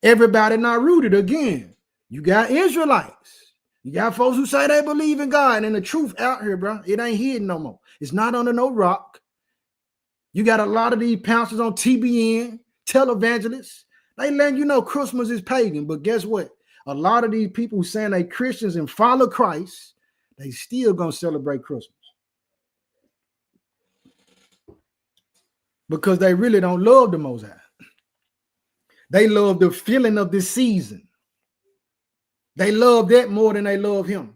Everybody not rooted. Again, you got Israelites. You got folks who say they believe in God, and the truth out here, bro. It ain't hidden no more. It's not under no rock. You got a lot of these pastors on TBN, televangelists. They letting you know Christmas is pagan. But guess what? A lot of these people who saying they Christians and follow Christ, they still gonna celebrate Christmas. Because they really don't love the Most High. They love the feeling of this season. They love that more than they love him.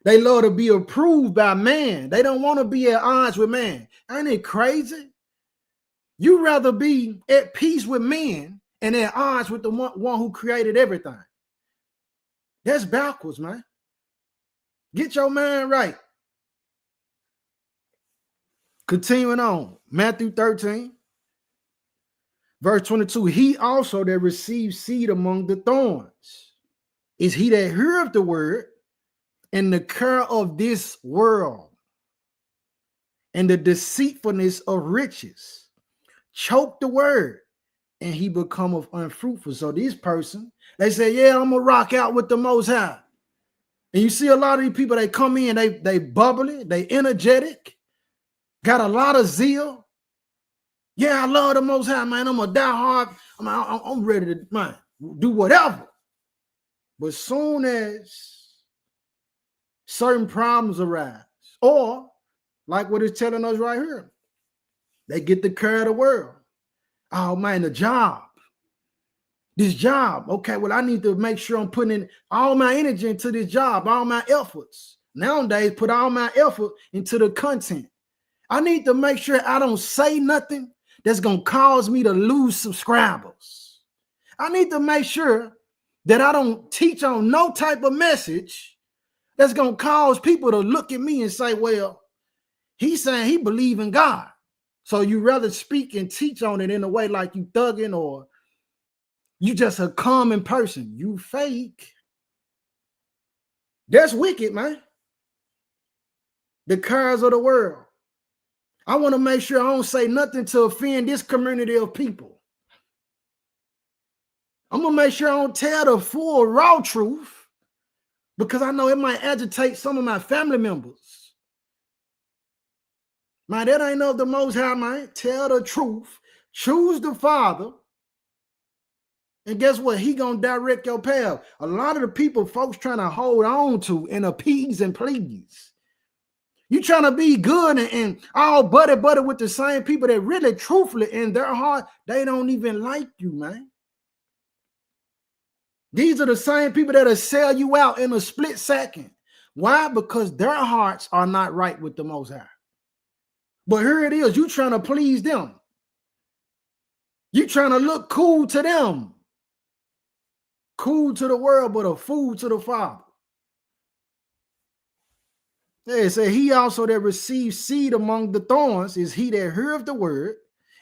They love to be approved by man. They don't want to be at odds with man. Ain't it crazy? You rather be at peace with men and at odds with the one who created everything. That's backwards, man. Get your mind right. Continuing on, Matthew 13, verse 22. He also that receives seed among the thorns is he that heareth the word, and the care of this world and the deceitfulness of riches choke the word, and he becometh unfruitful. So this person, they say, yeah, I'm gonna rock out with the Most High. And you see a lot of these people, they come in, they bubbly, they energetic, got a lot of zeal. Yeah, I love the Most High, man. I'm gonna die hard. I'm ready to, man, do whatever. But soon as certain problems arise, or like what it's telling us right here, they get the care of the world. Oh man, the job. This job. Okay, well, I need to make sure I'm putting in all my energy into this job, all my efforts. Nowadays, put all my effort into the content. I need to make sure I don't say nothing that's going to cause me to lose subscribers. I need to make sure that I don't teach on no type of message that's going to cause people to look at me and say, well, he's saying he believes in God. So you rather speak and teach on it in a way like you thugging, or you just a common person. You fake. That's wicked, man. The cares of the world. I want to make sure I don't say nothing to offend this community of people. I'm going to make sure I don't tell the full raw truth, because I know it might agitate some of my family members. Man, that ain't of the Most High, man. Tell the truth. Choose the Father. And guess what? He gonna direct your path. A lot of the people folks trying to hold on to and appease and please. You trying to be good and all buddy with the same people that really truthfully in their heart, they don't even like you, man. These are the same people that'll sell you out in a split second. Why? Because their hearts are not right with the Most High. But here it is, you trying to please them. You trying to look cool to them. Cool to the world, but a fool to the Father. They say he also that receives seed among the thorns is he that heareth the word,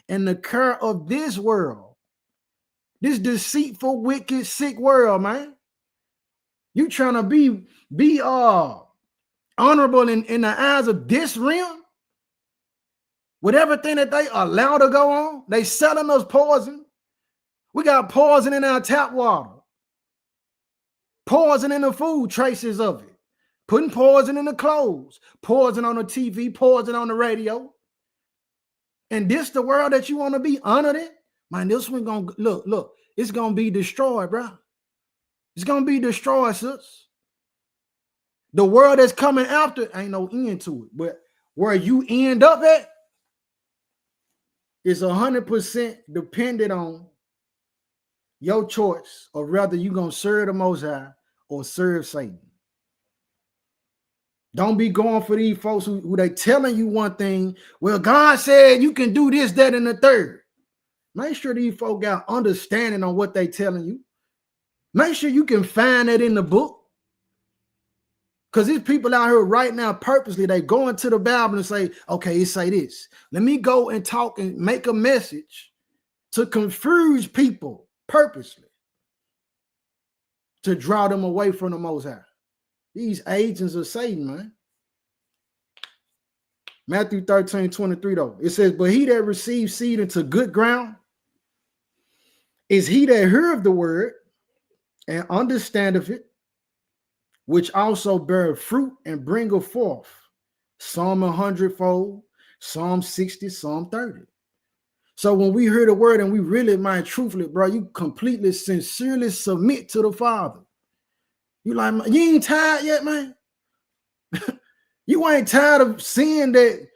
and the care of this world. This deceitful, wicked, sick world, man. You trying to be honorable in the eyes of this realm? With everything that they allow to go on, they selling us poison. We got poison in our tap water. Poison in the food, traces of it. Putting poison in the clothes. Poison on the TV, poison on the radio. And this the world that you want to be honored in? Man, this one gonna look, it's gonna be destroyed, bro. It's gonna be destroyed, sis. The world that's coming after ain't no end to it. But where you end up at, It's 100% dependent on your choice of whether you're going to serve the Most High or serve Satan. Don't be going for these folks who they telling you one thing. Well, God said you can do this, that, and the third. Make sure these folks got understanding on what they telling you. Make sure you can find that in the book. Because there's people out here right now purposely, they go into the Bible and say, okay, it say this. Let me go and talk and make a message to confuse people purposely, to draw them away from the Most High. These agents of Satan, man. Matthew 13:23, though. It says, but he that receives seed into good ground is he that heareth the word and understandeth it, which also beareth fruit and bringeth forth some 100-fold, some 60, some 30. So when we hear the word and we really, mind truthfully, bro, you completely, sincerely submit to the Father. You like, you ain't tired yet, man? You ain't tired of seeing that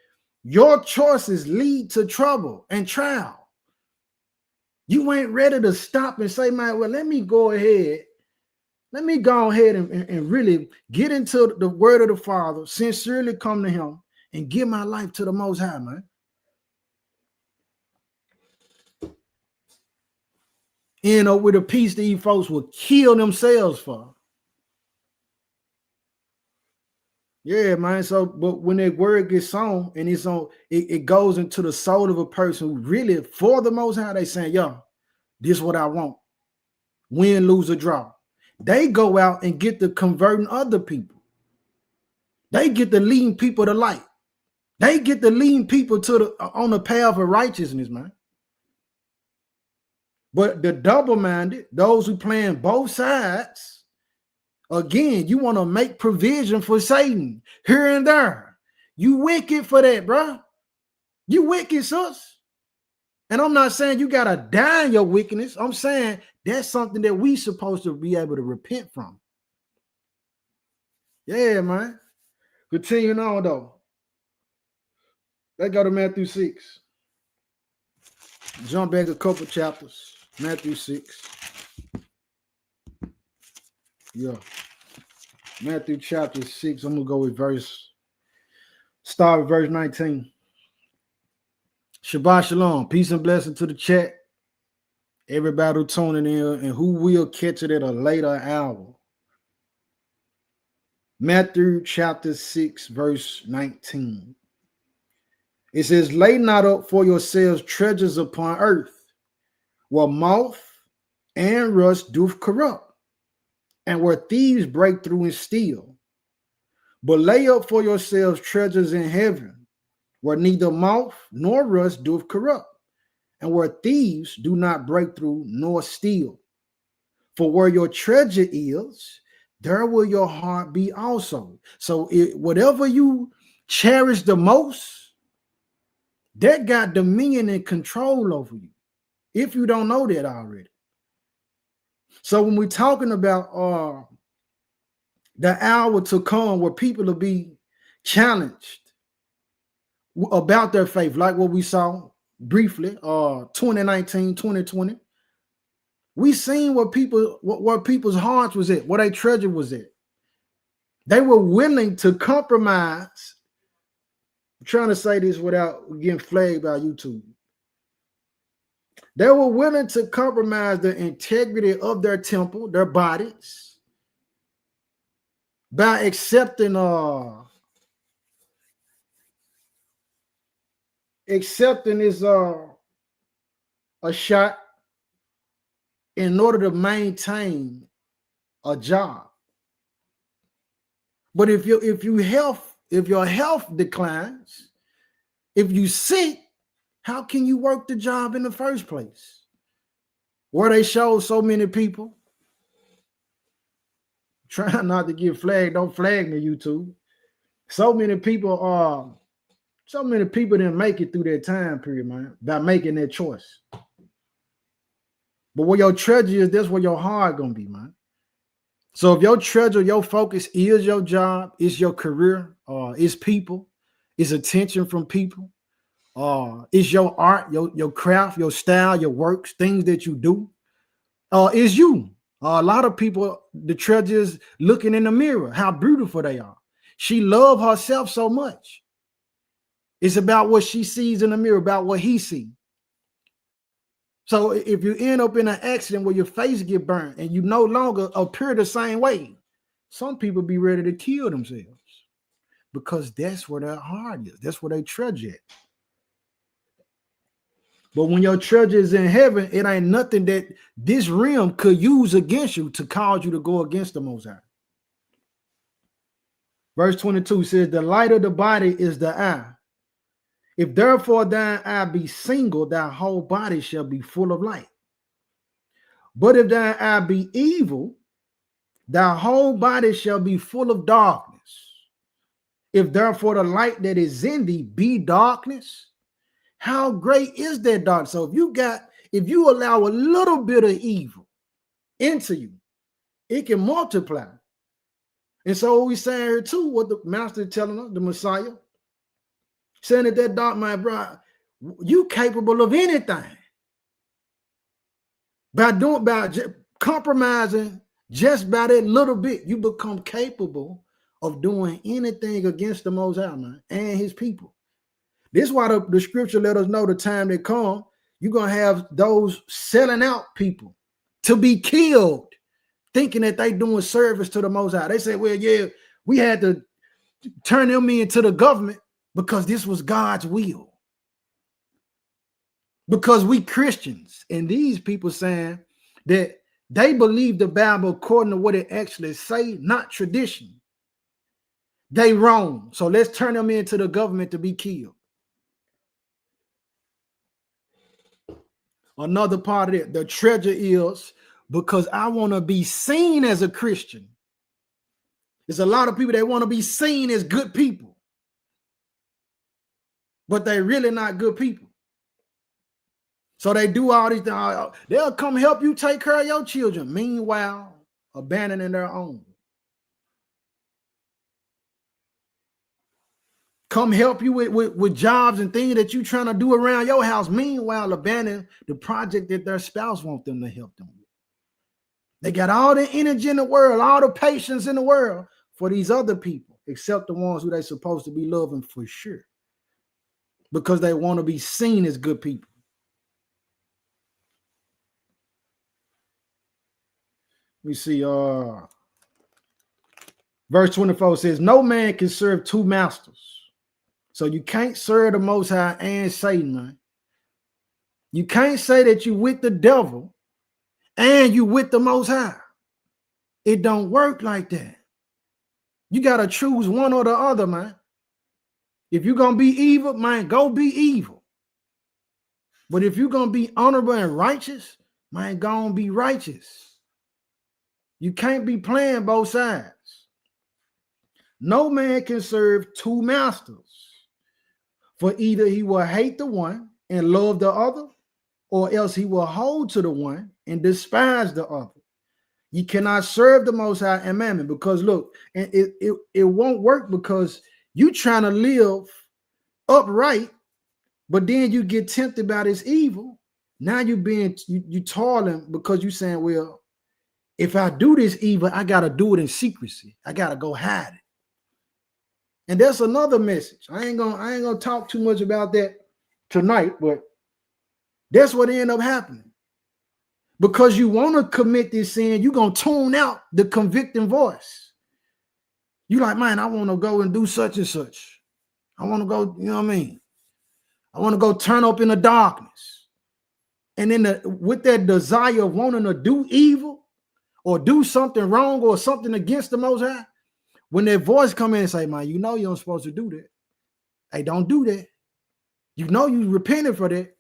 your choices lead to trouble and trial. You ain't ready to stop and say, man, well, let me go ahead and really get into the word of the Father, sincerely come to him and give my life to the Most High, man. You know, with a peace these folks will kill themselves for. Yeah, man. So, but when that word gets sown and it's on, it goes into the soul of a person who really, for the Most High, they saying, yo, this is what I want. Win, lose, or draw. They go out and get to converting other people. They get to leading people to light. They get to leading people to on the path of righteousness, man. But the double-minded, those who playing both sides, again, you want to make provision for Satan here and there. You wicked for that, bro. You wicked, sus. And I'm not saying you got to die in your wickedness. I'm saying that's something that we supposed to be able to repent from. Yeah, man. Continuing on, though. Let's go to Matthew 6. Jump back a couple chapters. Matthew 6. Yeah. Matthew chapter 6. I'm going to go with start with verse 19. Shabbat shalom. Peace and blessing to the chat. Everybody who tuning in and who will catch it at a later hour. Matthew chapter 6, verse 19. It says, lay not up for yourselves treasures upon earth, where moth and rust doth corrupt, and where thieves break through and steal. But lay up for yourselves treasures in heaven, where neither moth nor rust doth corrupt, and where thieves do not break through nor steal. For where your treasure is, there will your heart be also. So whatever you cherish the most, that got dominion and control over you, if you don't know that already. So when we're talking about the hour to come where people will be challenged about their faith, like what we saw briefly, 2019, 2020, we seen what people's hearts was at, what their treasure was at. They were willing to compromise. I'm trying to say this without getting flagged by YouTube. They were willing to compromise the integrity of their temple, their bodies, by accepting this a shot in order to maintain a job. But if your health declines, if you sick, how can you work the job in the first place? Where they showed so many people. Trying not to get flagged. Don't flag me, YouTube. So many people didn't make it through that time period, man, by making that choice. But where your treasure is, that's where your heart gonna be, man. So if your treasure, your focus is your job, is your career, is people, is attention from people, Is your art, your craft, your style, your works, things that you do, is you. A lot of people, the treasure is looking in the mirror, how beautiful they are. She loved herself so much. It's about what she sees in the mirror, about what he sees. So if you end up in an accident where your face get burned and you no longer appear the same way, some people be ready to kill themselves because that's where their heart is. That's where they treasure at. But when your treasure is in heaven, it ain't nothing that this realm could use against you to cause you to go against the Most High. Verse 22 says, the light of the body is the eye. If therefore thine eye be single, thy whole body shall be full of light. But if thine eye be evil, thy whole body shall be full of darkness. If therefore the light that is in thee be darkness, how great is that dark? So if you allow a little bit of evil into you, it can multiply. And so what we saying here too, what the master is telling us, the Messiah, saying that dark man, bro, you capable of anything. By compromising just by that little bit, you become capable of doing anything against the Most High, man, and his people. This is why the scripture let us know the time that come, you're going to have those selling out people to be killed, thinking that they doing service to the Most High. They say, well, yeah, we had to turn them into the government because this was God's will. Because we Christians, and these people saying that they believe the Bible according to what it actually say, not tradition. They wrong. So let's turn them into the government to be killed. Another part of it, the treasure is because I want to be seen as a Christian. There's a lot of people that want to be seen as good people, but they're really not good people. So they do all these things. They'll come help you take care of your children, meanwhile abandoning their own. Come help you with jobs and things that you're trying to do around your house, meanwhile abandoning the project that their spouse wants them to help them with. They got all the energy in the world, all the patience in the world for these other people, except the ones who they're supposed to be loving for sure, because they want to be seen as good people. We see verse 24 says, no man can serve two masters. So you can't serve the Most High and Satan, man. You can't say that you with the devil and you with the Most High. It don't work like that. You got to choose one or the other, man. If you're going to be evil, man, go be evil. But if you're going to be honorable and righteous, man, go and be righteous. You can't be playing both sides. No man can serve two masters. For either he will hate the one and love the other, or else he will hold to the one and despise the other. You cannot serve the Most High and Mammon, because look, and it won't work, because you trying to live upright, but then you get tempted by this evil. Now you toiling because you saying, well, if I do this evil, I got to do it in secrecy. I got to go hide it. And that's another message. I ain't gonna talk too much about that tonight, but that's what ended up happening. Because you want to commit this sin, you're gonna tune out the convicting voice. You like, man, I want to go and do such and such. I want to go, you know what I mean? I want to go turn up in the darkness. And then with that desire of wanting to do evil or do something wrong or something against the Most High, when that voice come in and say, man, you know you're not supposed to do that. Hey, don't do that. You know you repented for that.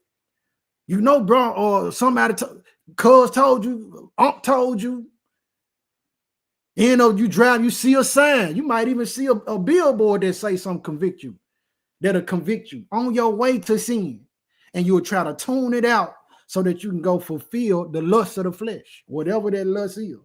You know, bro, or somebody, cuz told you, unc told you. You know, you drive, you see a sign. You might even see a billboard that say something convict you, that'll convict you on your way to sin. And you'll try to tune it out so that you can go fulfill the lust of the flesh, whatever that lust is.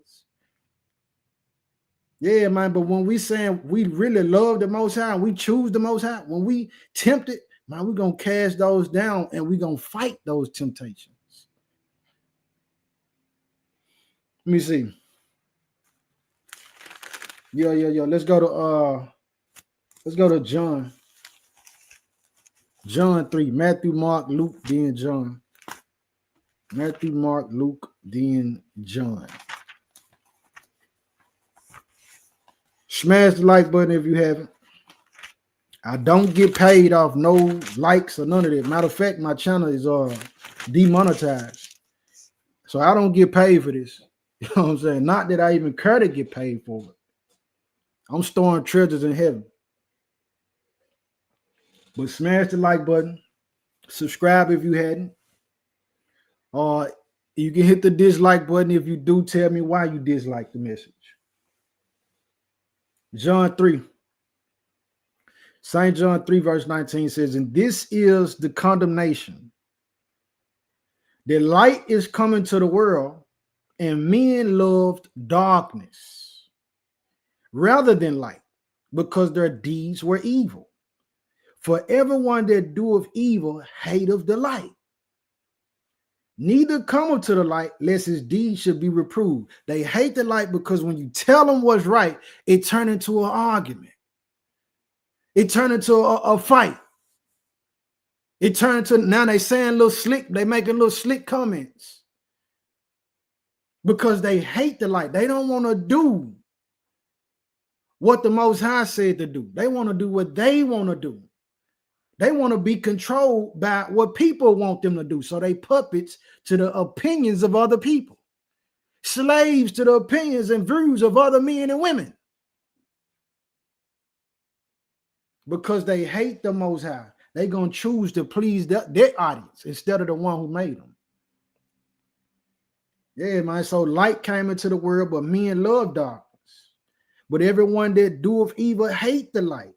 Yeah, man, but when we saying we really love the Most High, we choose the Most High, when we tempted Man, we're going to cast those down and we're going to fight those temptations. Let me see. Yo. Let's go to John. John 3. Matthew, Mark, Luke, then John. Matthew, Mark, Luke, then John. Smash the like button if you haven't. I don't get paid off no likes or none of that. Matter of fact, my channel is demonetized. So I don't get paid for this. You know what I'm saying? Not that I even care to get paid for it. I'm storing treasures in heaven. But smash the like button. Subscribe if you hadn't. You can hit the dislike button if you do. Tell me why you dislike the message. John 3. St. John 3 verse 19 says, and this is the condemnation. The light is coming to the world, and men loved darkness rather than light, because their deeds were evil. For everyone that doeth evil hateth the light, neither cometh to the light, lest his deeds should be reproved. They hate the light because when you tell them what's right, it turns into an argument. It turned into a fight. It turned to, now they saying little slick, they making little slick comments because they hate the light. They don't want to do what the Most High said to do. They want to do what they want to do. They want to be controlled by what people want them to do. So they puppets to the opinions of other people, slaves to the opinions and views of other men and women. Because they hate the Most High, they're going to choose to please their audience instead of the one who made them. Yeah, man. So light came into the world, but men love darkness. But everyone that doeth evil hate the light,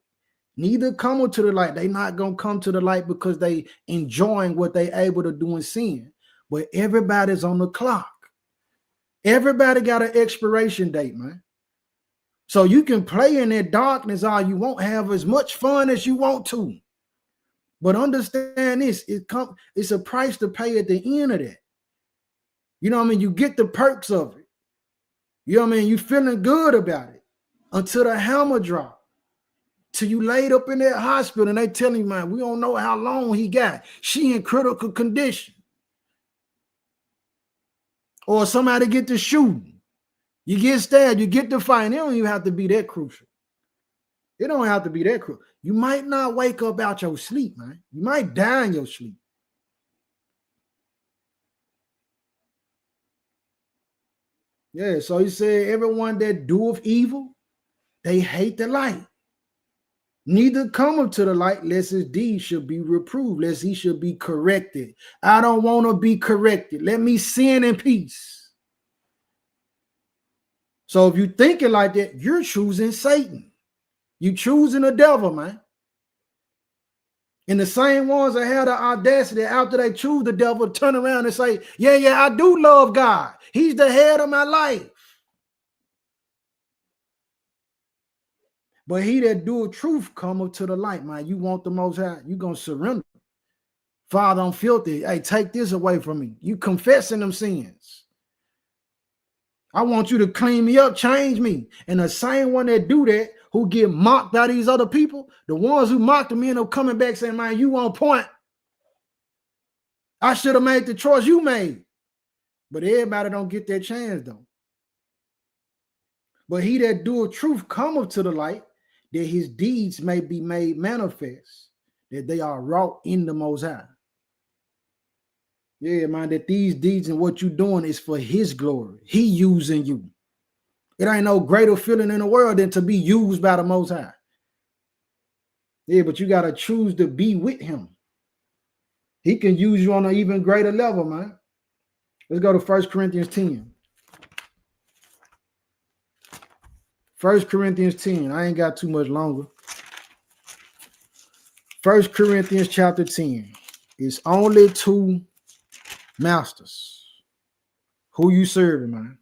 neither come to the light. They not going to come to the light because they enjoying what they able to do in sin. But everybody's on the clock. Everybody got an expiration date, man. So you can play in that darkness all you want, have as much fun as you want to. But understand this, it's a price to pay at the end of that. You know what I mean? You get the perks of it. You know what I mean? You feeling good about it until the hammer drop. Till you laid up in that hospital and they tell you, man, we don't know how long he got. She in critical condition. Or somebody get to shooting. You get stabbed, you get to fight. It don't even have to be that crucial. It don't have to be that crucial. You might not wake up out your sleep, man. You might die in your sleep. Yeah, so he said, everyone that doeth evil, they hate the light. Neither cometh to the light, lest his deeds should be reproved, lest he should be corrected. I don't want to be corrected. Let me sin in peace. So if you're thinking like that, you're choosing Satan. You choosing the devil, man. And the same ones that had the audacity after they choose the devil turn around and say, yeah, I do love God. He's the head of my life. But he that doeth truth cometh to the light, man. You want the Most High, you're going to surrender. Father, I'm filthy. Hey, take this away from me. You confessing them sins. I want you to clean me up, change me. And the same one that do that, who get mocked by these other people, the ones who mocked them end up coming back saying, man, you on point. I should have made the choice you made. But everybody don't get that chance, though. But he that doeth truth cometh to the light, that his deeds may be made manifest, that they are wrought in the Most High. Yeah, man, that these deeds and what you're doing is for his glory. He using you. It ain't no greater feeling in the world than to be used by the Most High. Yeah, but you got to choose to be with him. He can use you on an even greater level, man. Let's go to 1 Corinthians 10. 1 Corinthians 10. I ain't got too much longer. 1 Corinthians chapter 10. It's only two masters. Who you serving, man?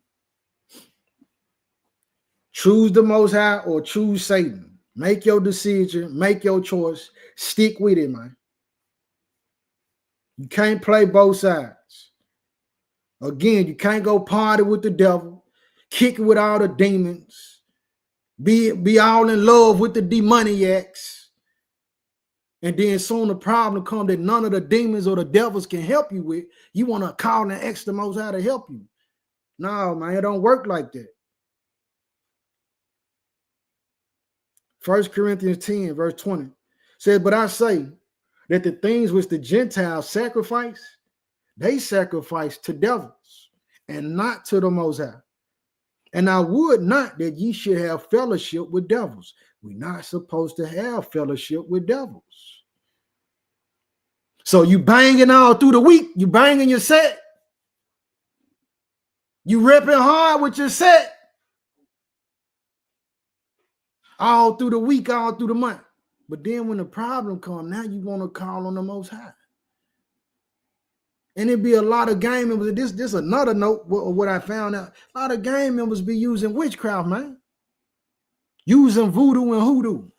Choose the Most High or choose Satan. Make your decision. Make your choice. Stick with it, man. You can't play both sides. Again, you can't go party with the devil, kick it with all the demons, be all in love with the demoniacs. And then soon the problem comes that none of the demons or the devils can help you with. You want to call and ask the Most High to help you. No, man, it don't work like that. 1 Corinthians 10, verse 20 says, but I say that the things which the Gentiles sacrifice, they sacrifice to devils and not to the Most High. And I would not that ye should have fellowship with devils. We're not supposed to have fellowship with devils. So you banging all through the week, you banging your set, you ripping hard with your set, all through the week, all through the month. But then when the problem comes, now you want to call on the Most High. And it'd be a lot of gang members. This another note of what I found out. A lot of gang members be using witchcraft, man. Using voodoo and hoodoo.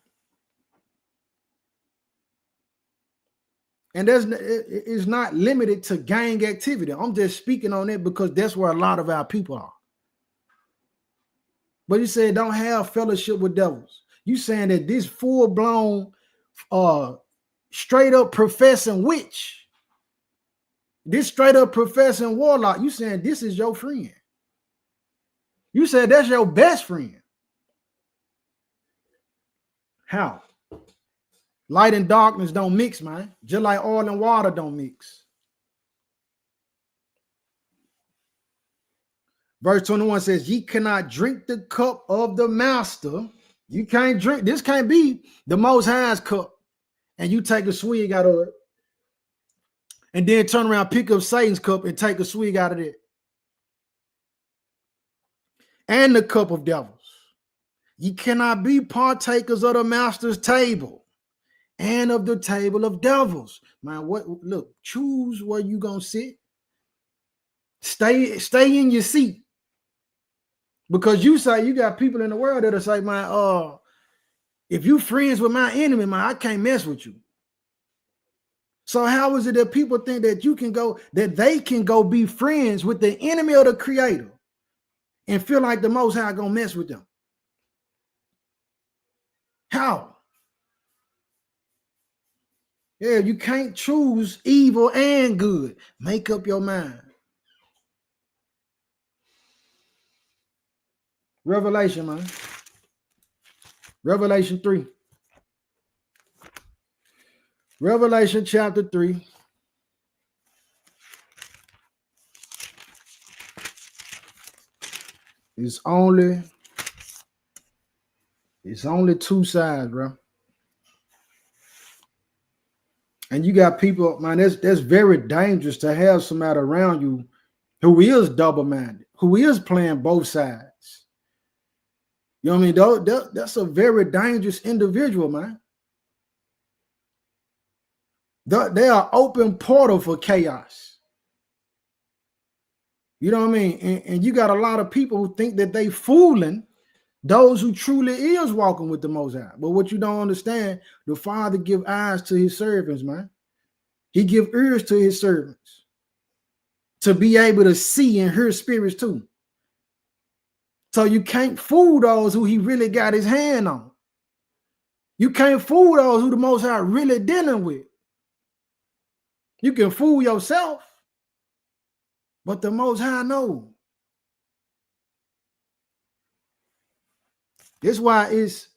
And it's not limited to gang activity. I'm just speaking on it because that's where a lot of our people are. But you said don't have fellowship with devils. You saying that this full-blown, straight up professing witch, this straight up professing warlock, you saying this is your friend. You said that's your best friend. How? Light and darkness don't mix, man. Just like oil and water don't mix. Verse 21 says, ye cannot drink the cup of the master. You can't drink. This can't be the Most High's cup. And you take a swig out of it. And then turn around, pick up Satan's cup and take a swig out of it. And the cup of devils. Ye cannot be partakers of the master's table and of the table of devils. Man, look, choose where you gonna sit. Stay in your seat. Because you say you got people in the world that'll say, man, if you friends with my enemy, man, I can't mess with you. So how is it that people think that they can go be friends with the enemy of the Creator and feel like the Most High gonna mess with them? How? Yeah, you can't choose evil and good. Make up your mind. Revelation, man. Revelation 3. Revelation chapter 3. It's only two sides, bro. And you got people, man, that's very dangerous to have somebody around you who is double-minded, who is playing both sides. You know what I mean? That's a very dangerous individual, man. They are open portal for chaos. You know what I mean? And you got a lot of people who think that they fooling those who truly is walking with the Most High. But what you don't understand, the Father give eyes to his servants, man. He give ears to his servants to be able to see and hear spirits too. So you can't fool those who he really got his hand on. You can't fool those who the Most High really dealing with. You can fool yourself, but the Most High knows. That's why it's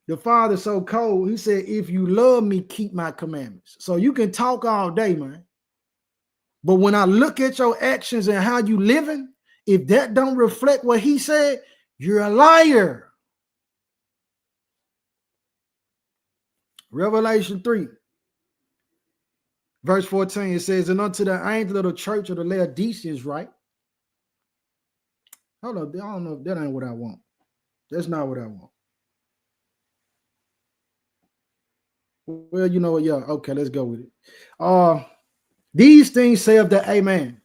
the Father so cold. He said, if you love me, keep my commandments. So you can talk all day, man. But when I look at your actions and how you living, if that don't reflect what he said, you're a liar. Revelation 3, verse 14, it says, and unto the angel of the church of the Laodiceans write. Hold on, I don't know if that ain't what I want. That's not what I want. Well, you know what? Yeah, okay, let's go with it. These things say of the Amen,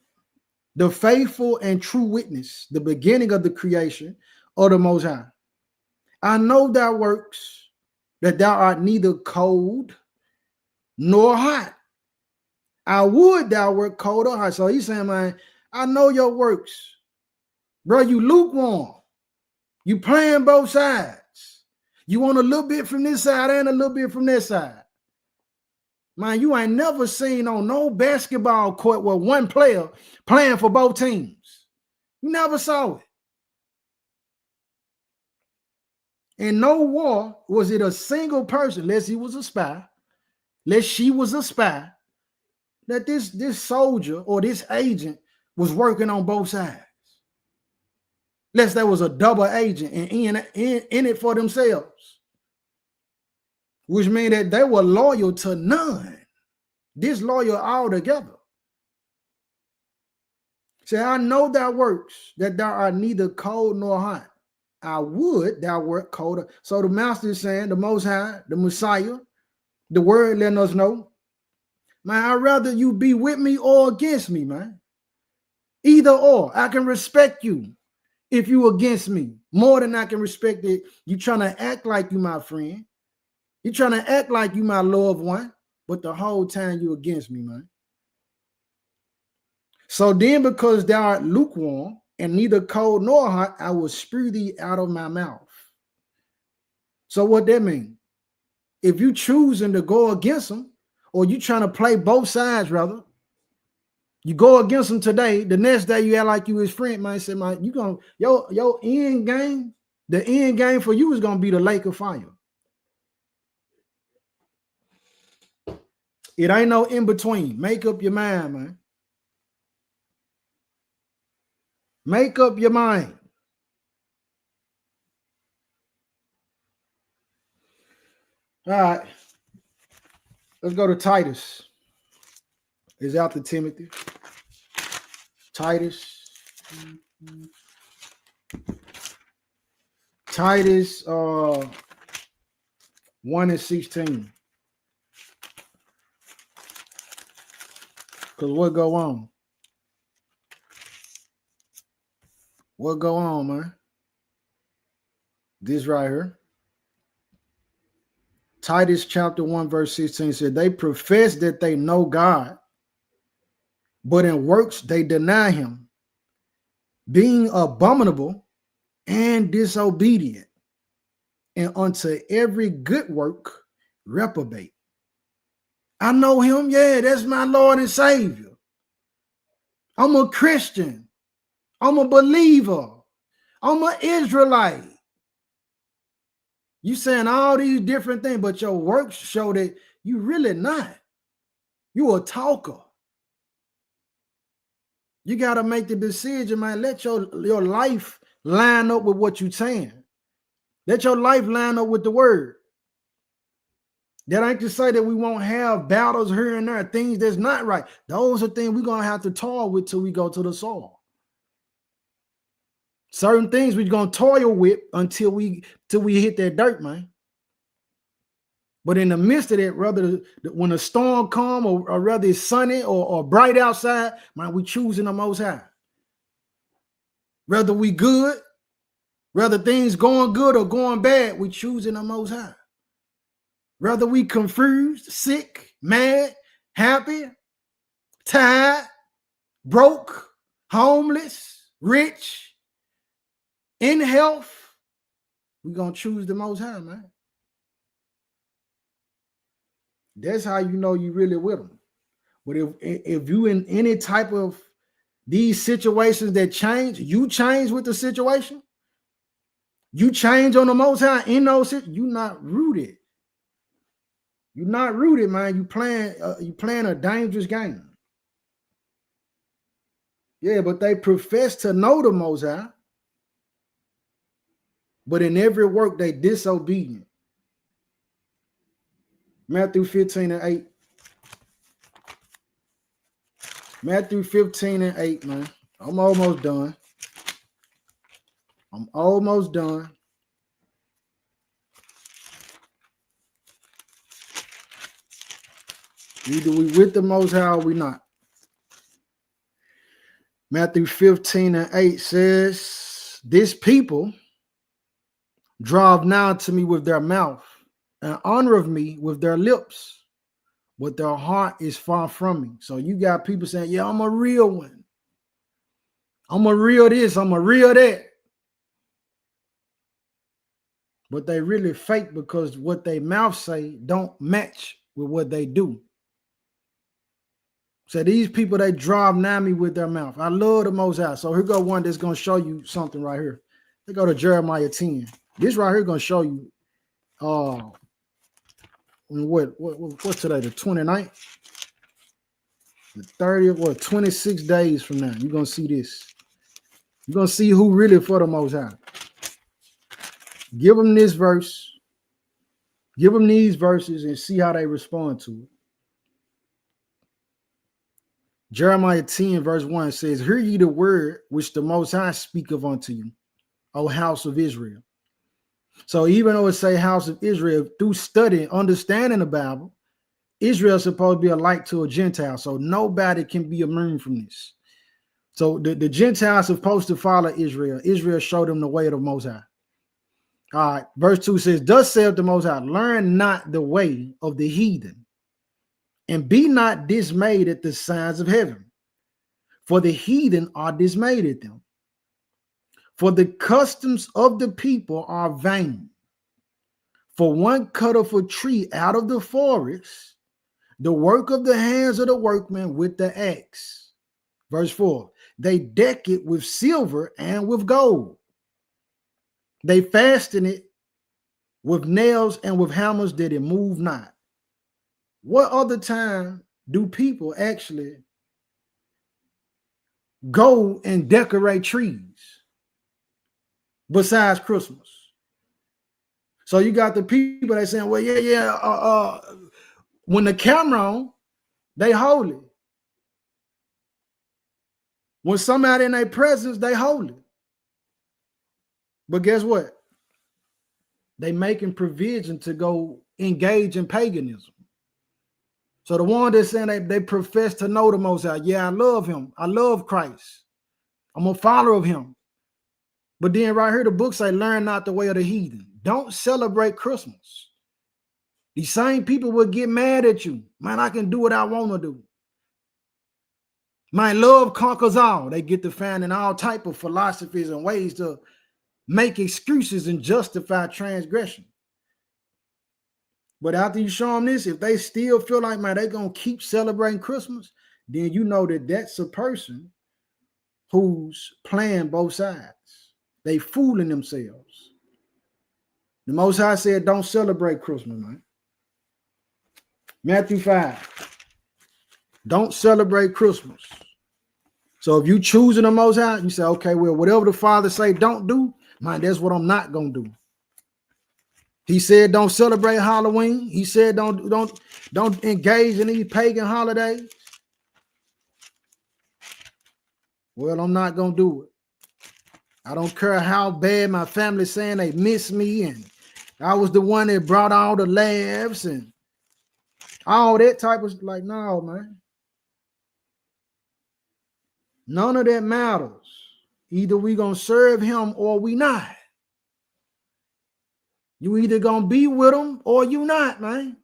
the faithful and true witness, the beginning of the creation of the Most High. I know thy works, that thou art neither cold nor hot. I would thou wert cold or hot. So he's saying, man, I know your works. Bro, you lukewarm. You playing both sides. You want a little bit from this side and a little bit from this side. Man, you ain't never seen on no basketball court where one player playing for both teams. You never saw it. In no war was it a single person, unless he was a spy, unless she was a spy, that this soldier or this agent was working on both sides. Unless there was a double agent and in it for themselves, which means that they were loyal to none, disloyal altogether. Say, I know thy works, that thou art neither cold nor hot. I would thou wert colder. So the master is saying, the Most High, the Messiah, the word letting us know, man, I'd rather you be with me or against me, man. Either or. I can respect you if you against me more than I can respect it. You trying to act like you my friend. You trying to act like you my loved one, but the whole time you against me, man. So then, because thou art lukewarm and neither cold nor hot, I will spew thee out of my mouth. So what that mean? If you choosing to go against them, or you trying to play both sides, rather, you go against them today, the next day you act like you his friend, man. Say, man, you gonna your end game, the end game for you is gonna be the lake of fire. It ain't no in between. Make up your mind, man. Make up your mind. All right. Let's go to Titus. It's after Timothy. Titus. Titus 1:16. Because what go on? What go on, man? This right here. Titus chapter 1, verse 16 said, they profess that they know God, but in works they deny him, being abominable and disobedient, and unto every good work reprobate. I know him. Yeah, that's my Lord and Savior. I'm a Christian. I'm a believer. I'm an Israelite. You saying all these different things, but your works show that you really not. You a talker. You got to make the decision, man. Let your life line up with what you're saying. Let your life line up with the word. That ain't to say that we won't have battles here and there, things that's not right. Those are things we're going to have to toil with till we go to the soil. Certain things we're going to toil with until we hit that dirt, man. But in the midst of that, rather when a storm come or rather it's sunny or bright outside, man, we choosing the Most High. Whether we good, whether things going good or going bad, we choosing the Most High. Whether we confused, sick, mad, happy, tired, broke, homeless, rich, in health, we're going to choose the Most High, man. That's how you know you really with them. But if you in any type of these situations that change, you change with the situation, you change on the Most High in those situations, you're not rooted. You're not rooted, man. You playing a dangerous game. Yeah, but they profess to know the Most High, but in every work they disobedient. Matthew 15:8. Matthew 15:8, man. I'm almost done. Either we with the Most High or we not. Matthew 15:8 says, this people draw nigh to me with their mouth and honor of me with their lips, but their heart is far from me. So you got people saying, yeah, I'm a real one. I'm a real this, I'm a real that. But they really fake because what they mouth say don't match with what they do. So these people, they drive nigh me with their mouth. I love the Most High. So here go one that's going to show you something right here. They go to Jeremiah 10. This right here going to show you what's today, the 29th? The 30th, what, 26 days from now. You're going to see this. You're going to see who really for the Most High. Give them this verse. Give them these verses and see how they respond to it. Jeremiah 10 verse 1 says, hear ye the word which the Most High speaketh unto you, O house of Israel. So even though it say house of Israel, through studying, understanding the Bible, Israel is supposed to be a light to a Gentile. So nobody can be immune from this. So the Gentiles are supposed to follow Israel. Israel showed them the way of the Most High. All right, verse 2 says, thus saith the Most High, learn not the way of the heathen, and be not dismayed at the signs of heaven, for the heathen are dismayed at them. For the customs of the people are vain. For one cutteth a tree out of the forest, the work of the hands of the workman with the axe. Verse 4, they deck it with silver and with gold. They fasten it with nails and with hammers that it move not. What other time do people actually go and decorate trees besides Christmas? So you got the people that saying, well, when the camera on, they holy. When somebody in their presence, they holy. But guess what? They making provision to go engage in paganism. So the one that's saying they profess to know the Most High, yeah, I love him. I love Christ. I'm a follower of him. But then right here, the book say, learn not the way of the heathen. Don't celebrate Christmas. These same people will get mad at you. Man, I can do what I want to do. My love conquers all. They get to finding all type of philosophies and ways to make excuses and justify transgression. But after you show them this, if they still feel like, man, they're going to keep celebrating Christmas, then you know that that's a person who's playing both sides. They fooling themselves. The Most High said, don't celebrate Christmas, man. Matthew 5. Don't celebrate Christmas. So if you choosing the Most High, you say, okay, well, whatever the Father say don't do, man, that's what I'm not going to do. He said, don't celebrate Halloween. He said, don't engage in these pagan holidays. Well, I'm not going to do it. I don't care how bad my family's saying they miss me, and I was the one that brought all the laughs and all that type of, like, no, man. None of that matters. Either we going to serve him or we not. You either going to be with him or you not, man.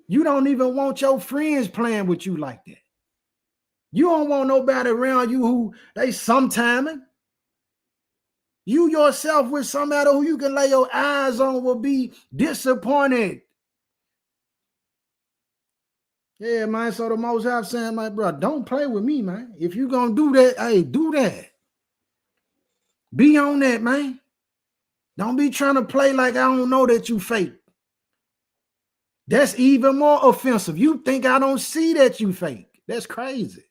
You don't even want your friends playing with you like that. You don't want nobody around you who they sometiming. You yourself with somebody who you can lay your eyes on will be disappointed. Yeah, man. So the Most High saying, my brother, don't play with me, man. If you're going to do that, hey, do that. Be on that, man. Don't be trying to play like I don't know that you fake. That's even more offensive. You think I don't see that you fake. That's crazy.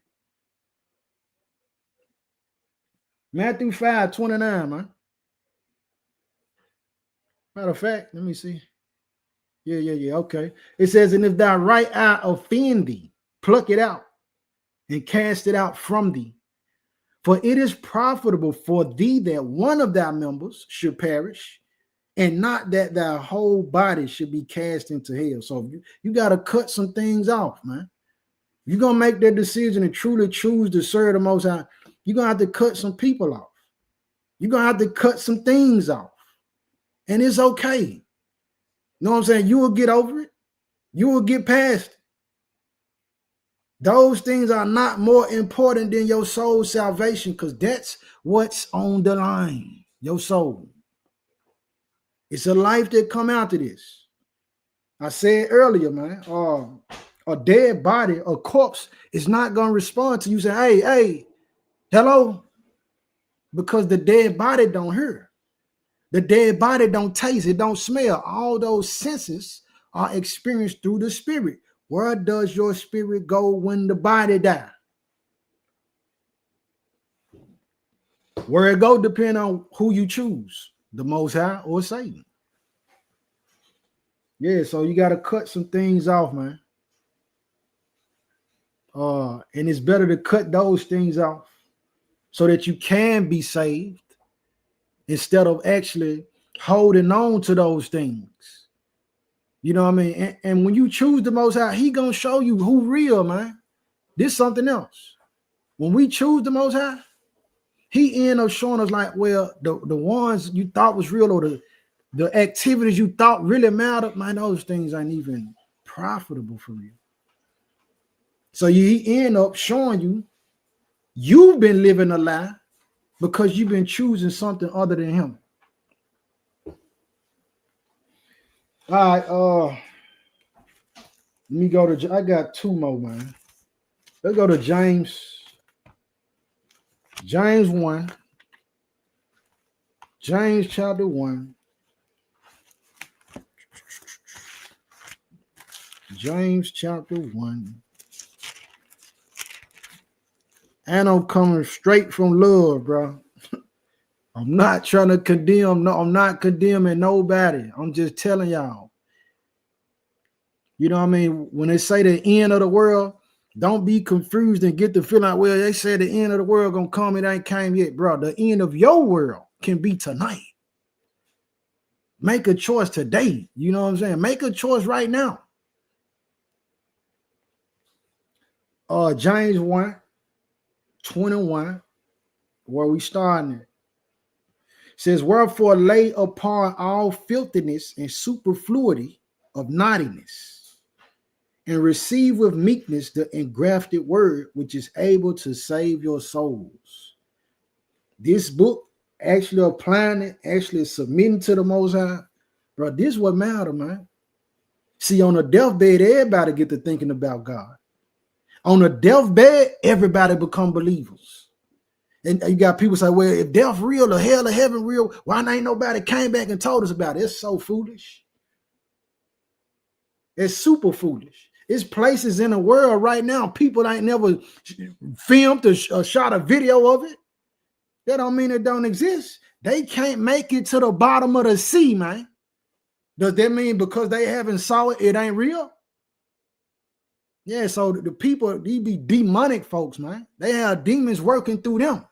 Matthew 5:29, man. Matter of fact, let me see. Yeah. Okay. It says, and if thy right eye offend thee, pluck it out and cast it out from thee. For it is profitable for thee that one of thy members should perish, and not that thy whole body should be cast into hell. So you got to cut some things off, man. You're going to make that decision and truly choose to serve the Most High. You're going to have to cut some people off. You're going to have to cut some things off. And it's okay. You know what I'm saying? You will get over it. You will get past it. Those things are not more important than your soul's salvation, because that's what's on the line. Your soul. It's a life that come after this. I said earlier, man, a dead body, a corpse, is not going to respond to you saying, hey, hello, because the dead body don't hear. The dead body don't taste, it don't smell. All those senses are experienced through the spirit. Where does your spirit go when the body dies? Where it go depend on who you choose, the Most High or Satan. Yeah, so you got to cut some things off, man. And it's better to cut those things off so that you can be saved instead of actually holding on to those things. You know what I mean? And when you choose the Most High, he gonna show you who real, man. This is something else. When we choose the Most High, he end up showing us like, well, the ones you thought was real, or the activities you thought really mattered, man, those things ain't even profitable for you. So he end up showing you you've been living a lie because you've been choosing something other than him. All right, let me go to, I got two more, man. Let's go to James 1. James chapter 1. James chapter 1. And I'm coming straight from love, bro. I'm not trying to condemn. No, I'm not condemning nobody. I'm just telling y'all. You know what I mean? When they say the end of the world, don't be confused and get the feeling like, well, they said the end of the world gonna come. It ain't came yet, bro. The end of your world can be tonight. Make a choice today. You know what I'm saying? Make a choice right now. James 1:21, where we starting it. Says, wherefore lay upon all filthiness and superfluity of naughtiness, and receive with meekness the engrafted word, which is able to save your souls. This book, actually applying it, actually submitting to the Most High, bro, this is what matter, man. See, on a deathbed, everybody get to thinking about God. On a deathbed, everybody become believers. And you got people say, well, if death real or hell or heaven real, why ain't nobody came back and told us about it? It's so foolish. It's super foolish. It's places in the world right now, people ain't never filmed or shot a video of it. That don't mean it don't exist. They can't make it to the bottom of the sea, man. Does that mean because they haven't saw it, it ain't real? Yeah, so the people, these be demonic folks, man. They have demons working through them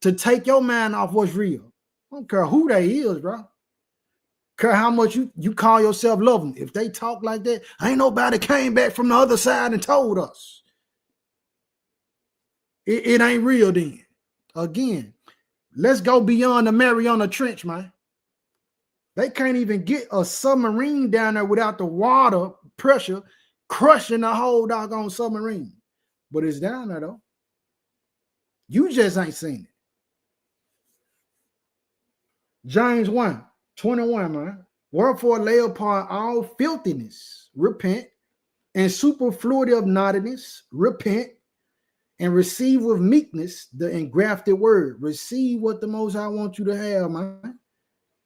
to take your mind off what's real. I don't care who they is, bro. Care how much you call yourself love them. If they talk like that, ain't nobody came back from the other side and told us. It ain't real then. Again, let's go beyond the Mariana Trench, man. They can't even get a submarine down there without the water pressure crushing the whole doggone submarine. But it's down there, though. You just ain't seen it. James 1:21, man. Wherefore lay upon all filthiness, repent, and superfluity of naughtiness, repent, and receive with meekness the engrafted word. Receive what the Most High wants you to have, man.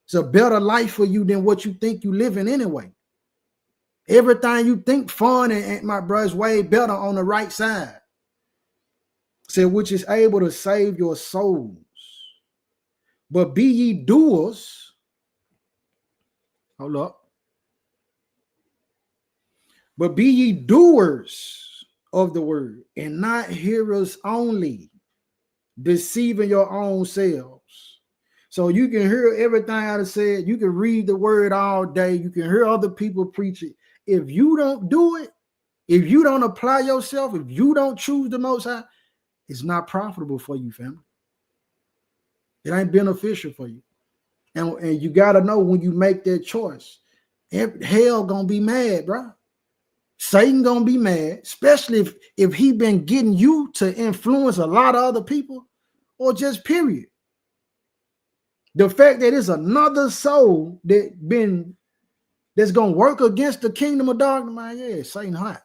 It's a better life for you than what you think you live in anyway. Everything you think fun and my brother's way better on the right side. Said, which is able to save your souls. But be ye doers. Hold up. But be ye doers of the word, and not hearers only, deceiving your own selves. So you can hear everything I said. You can read the word all day. You can hear other people preach it. If you don't do it, if you don't apply yourself, if you don't choose the Most High, it's not profitable for you, family. It ain't beneficial for you. And you got to know when you make that choice, Hell gonna be mad, bro. Satan gonna be mad, especially if he been getting you to influence a lot of other people, or just period. The fact that it's another soul that's gonna work against the kingdom of darkness, man. Yeah, Satan hot.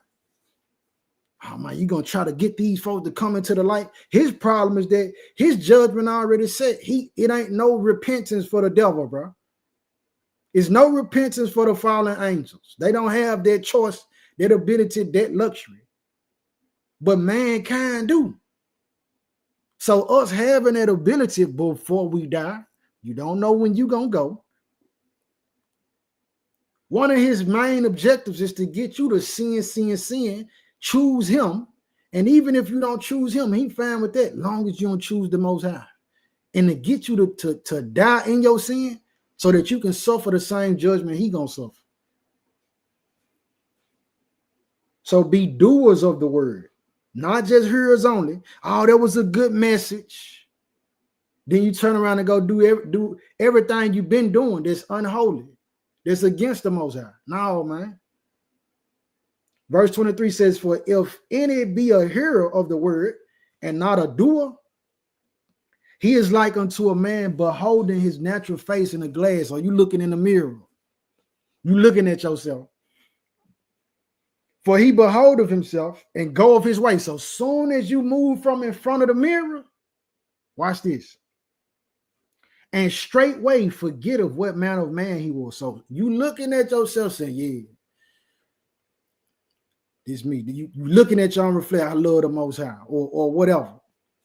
Oh man, you gonna try to get these folks to come into the light. His problem is that his judgment already set. It ain't no repentance for the devil, bro. It's no repentance for the fallen angels. They don't have that choice, that ability, that luxury. But mankind do. So us having that ability before we die, you don't know when you're gonna go. One of his main objectives is to get you to sin, choose him. And even if you don't choose him, he fine with that, long as you don't choose the Most High. And to get you to die in your sin so that you can suffer the same judgment he gonna suffer. So be doers of the word, not just hearers only. Oh, that was a good message. Then you turn around and go do everything you've been doing that's unholy, that's against the Most High. No, man. Verse 23 says, for if any be a hearer of the word and not a doer, he is like unto a man beholding his natural face in a glass. Or you looking in the mirror. You looking at yourself. For he beholdeth himself and goeth his way. So soon as you move from in front of the mirror, watch this. And straightway forget of what manner of man he was. So you looking at yourself saying, yeah, this me. You looking at your own reflect, I love the Most High, or whatever.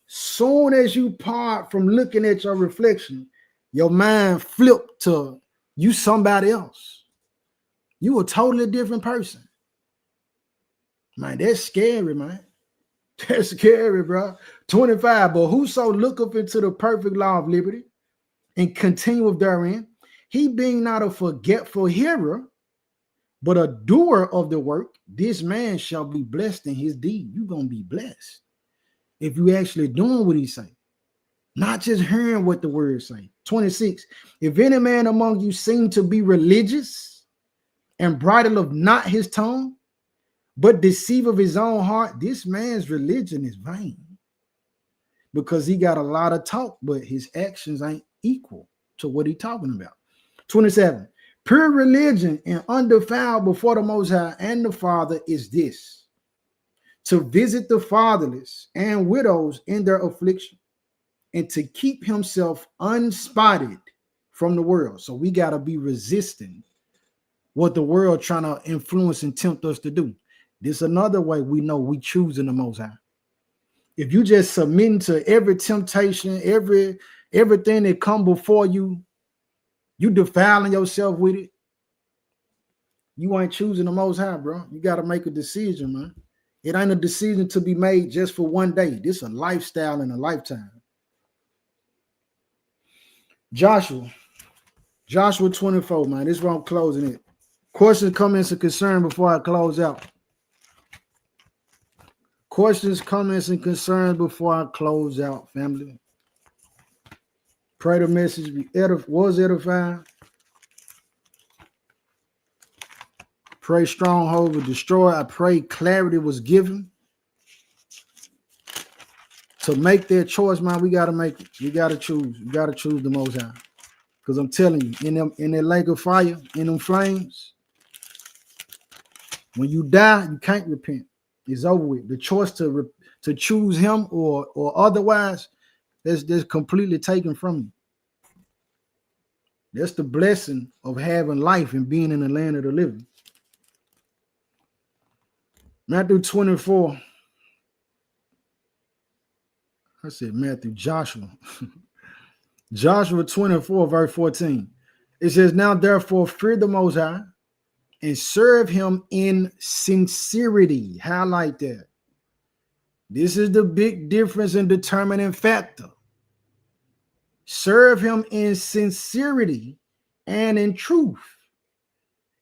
Soon as you part from looking at your reflection, your mind flipped to you somebody else. You a totally different person. Man, that's scary, man. That's scary, bro. 25, but whoso looketh into the perfect law of liberty and continueth therein, he being not a forgetful hearer, but a doer of the work, this man shall be blessed in his deed. You're going to be blessed if you actually doing what he's saying, not just hearing what the word say. 26, if any man among you seem to be religious and bridleth not his tongue, but deceive of his own heart, this man's religion is vain, because he got a lot of talk, but his actions ain't equal to what he's talking about. 27, pure religion and undefiled before the Most High and the Father is this, to visit the fatherless and widows in their affliction, and to keep himself unspotted from the world. So we got to be resisting what the world trying to influence and tempt us to do. This is another way we know we choosing the Most High. If you just submit to every temptation, everything that come before you, you defiling yourself with it, you ain't choosing the Most High, bro. You got to make a decision, man. It ain't a decision to be made just for one day. This is a lifestyle in a lifetime. Joshua 24, man. This is where I'm closing it. Questions, comments, and concern before I close out. Questions, comments, and concerns before I close out, family. Pray the message was edifying. Pray stronghold was destroyed. I pray clarity was given. To make their choice, man, we got to make it. We got to choose. We got to choose the Most High. Because I'm telling you, in that lake of fire, in them flames, when you die, you can't repent. It's over with. The choice to choose him or otherwise, that's completely taken from you. That's the blessing of having life and being in the land of the living. Matthew 24. I said Matthew, Joshua. Joshua 24, verse 14. It says, now therefore fear the Most High and serve him in sincerity. Highlight that. This is the big difference and determining factor. Serve him in sincerity and in truth,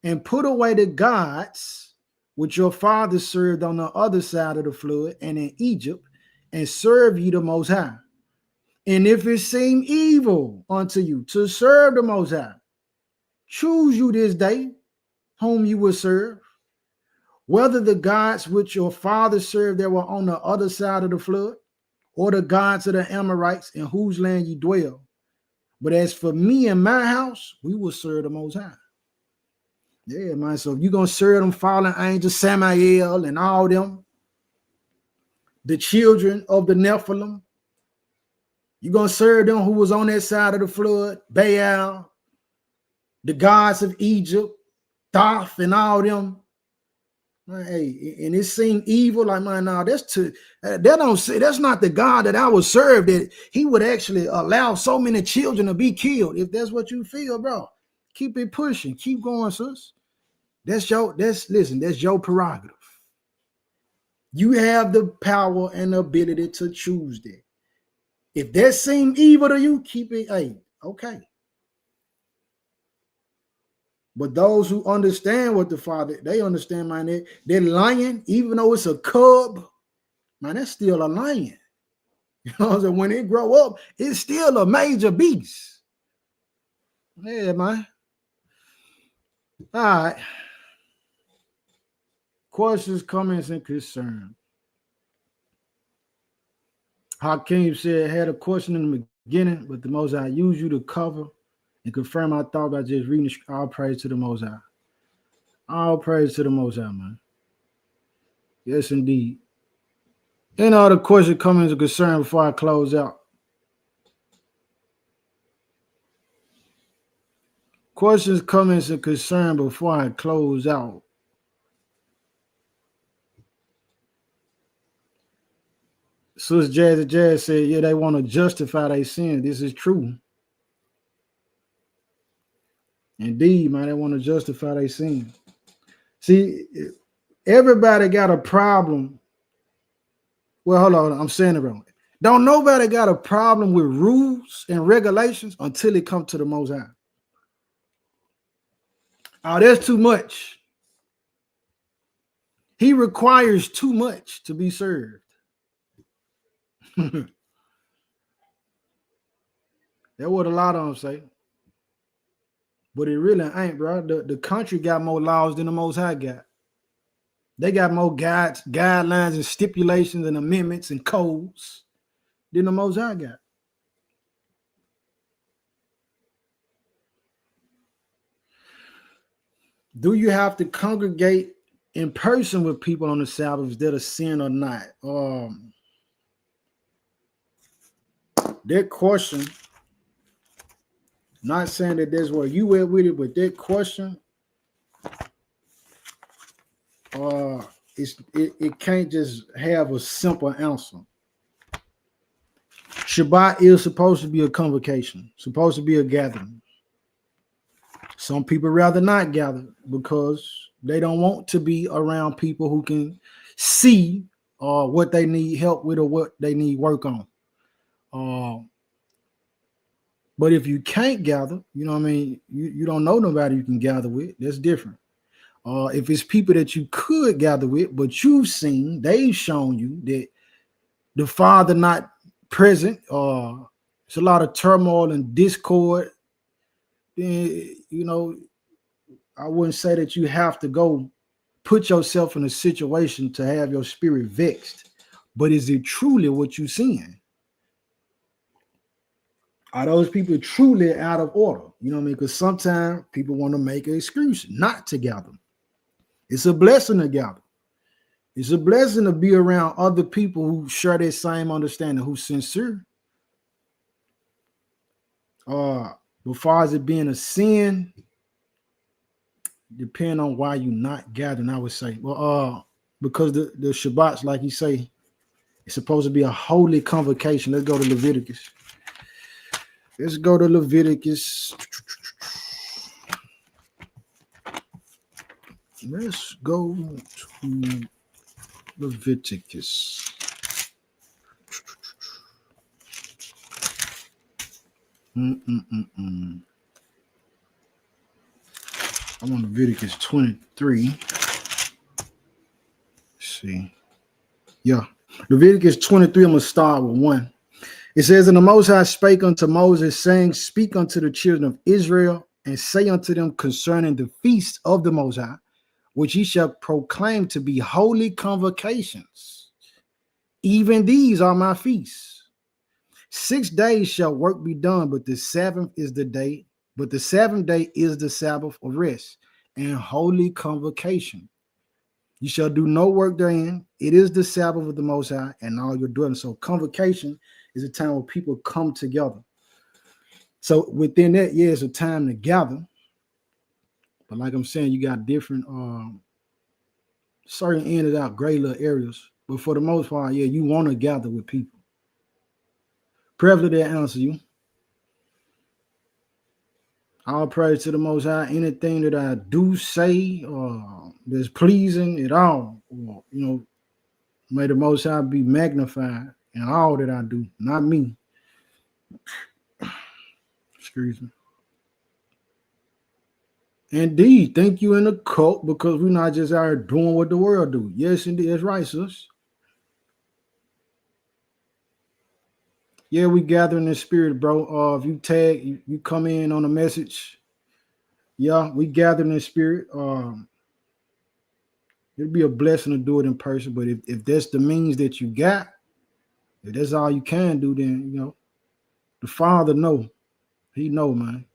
and put away the gods which your fathers served on the other side of the flood and in Egypt, and serve ye the Most High. And if it seem evil unto you to serve the Most High, choose you this day whom you will serve, whether the gods which your fathers served that were on the other side of the flood, or the gods of the Amorites in whose land ye dwell. But as for me and my house, we will serve the Most High. Yeah, man. So if you're going to serve them fallen angels, Samael and all them, the children of the Nephilim, you're going to serve them who was on that side of the flood, Baal, the gods of Egypt, Thoth, and all them. Man, hey, and it seemed evil. Like, man, no, that's not the God that I would serve, that he would actually allow so many children to be killed. If that's what you feel, bro, keep it pushing. Keep going, sis. That's your prerogative. You have the power and the ability to choose that. If that seems evil to you, keep it, hey, okay. But those who understand what the Father, they understand, man, that lion, even though it's a cub, man, that's still a lion. You know what I'm saying? When it grow up, it's still a major beast. Yeah, man. All right. Questions, comments, and concerns. Hakeem said, had a question in the beginning, but the Most High used you to cover and confirm I thought about just reading. All praise to the Most High. All praise to the Most High, man. Yes, indeed. Any other questions, comments, or concerns before I close out? Questions, comments, and concerns before I close out. Sister Jazz said, yeah, they want to justify their sin. This is true. Indeed, man, they want to justify their sin. See, everybody got a problem. Well, hold on, I'm saying it wrong. Don't nobody got a problem with rules and regulations until it comes to the Most High. Oh, there's too much. He requires too much to be served. That's what a lot of them say. But it really ain't, bro. The country got more laws than the Most High got. They got more guidelines and stipulations and amendments and codes than the Most High got. Do you have to congregate in person with people on the Sabbath that are sin or not? That question, not saying that that's where you went with it, but that question, it can't just have a simple answer. Shabbat is supposed to be a convocation, supposed to be a gathering. Some people rather not gather because they don't want to be around people who can see what they need help with or what they need work on. But if you can't gather, you know what I mean, you don't know nobody you can gather with. That's different. If it's people that you could gather with, but you've seen, they've shown you that the Father not present, it's a lot of turmoil and discord, then, you know, I wouldn't say that you have to go put yourself in a situation to have your spirit vexed. But is it truly what you're seeing? Are those people truly out of order? You know what I mean? Because sometimes people want to make an excuse not to gather. It's a blessing to gather. It's a blessing to be around other people who share that same understanding, who's sincere. As far as it being a sin, depending on why you're not gathering, I would say, well, because the Shabbats, like you say, it's supposed to be a holy convocation. Let's go to Leviticus. Let's go to Leviticus. Let's go to Leviticus. I'm on Leviticus 23. Let's see. Yeah. Leviticus 23, I'm going to start with 1. It says, and the Most High spake unto Moses, saying, speak unto the children of Israel and say unto them concerning the feast of the Most High, which ye shall proclaim to be holy convocations. Even these are my feasts. 6 days shall work be done, but the seventh is the day. But the seventh day is the Sabbath of rest and holy convocation. You shall do no work therein. It is the Sabbath of the Most High, and all your doing. So convocation is a time where people come together. So within that, yeah, it's a time to gather. But like I'm saying, you got different certain in and out gray little areas. But for the most part, yeah, you want to gather with people. Privilege to answer you. All praise to the Most High. Anything that I do say that's pleasing at all, or, may the Most High be magnified in all that I do, not me. Excuse me. Indeed, think you in a cult because we're not just out here doing what the world do. Yes, indeed, that's right, sis. Yeah, we gather in the spirit, bro. If you tag, you come in on a message. Yeah, we gather in the spirit. It'd be a blessing to do it in person, but if that's the means that you got, if that's all you can do, then the Father know. He know, man.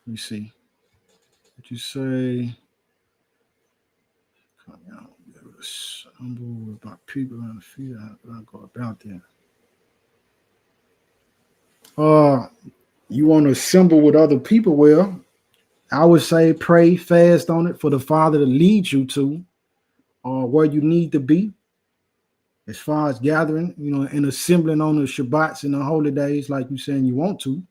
Let me see. What you say? Come out, humble with my people on the feet. I go about that. You want to assemble with other people? Well, I would say pray fast on it for the Father to lead you to where you need to be as far as gathering, and assembling on the Shabbats and the holy days, like you saying you want to.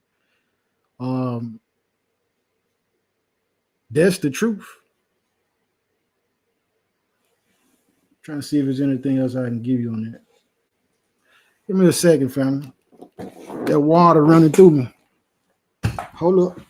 That's the truth. Trying to see if there's anything else I can give you on that. Give me a second, family. That water running through me. Hold up.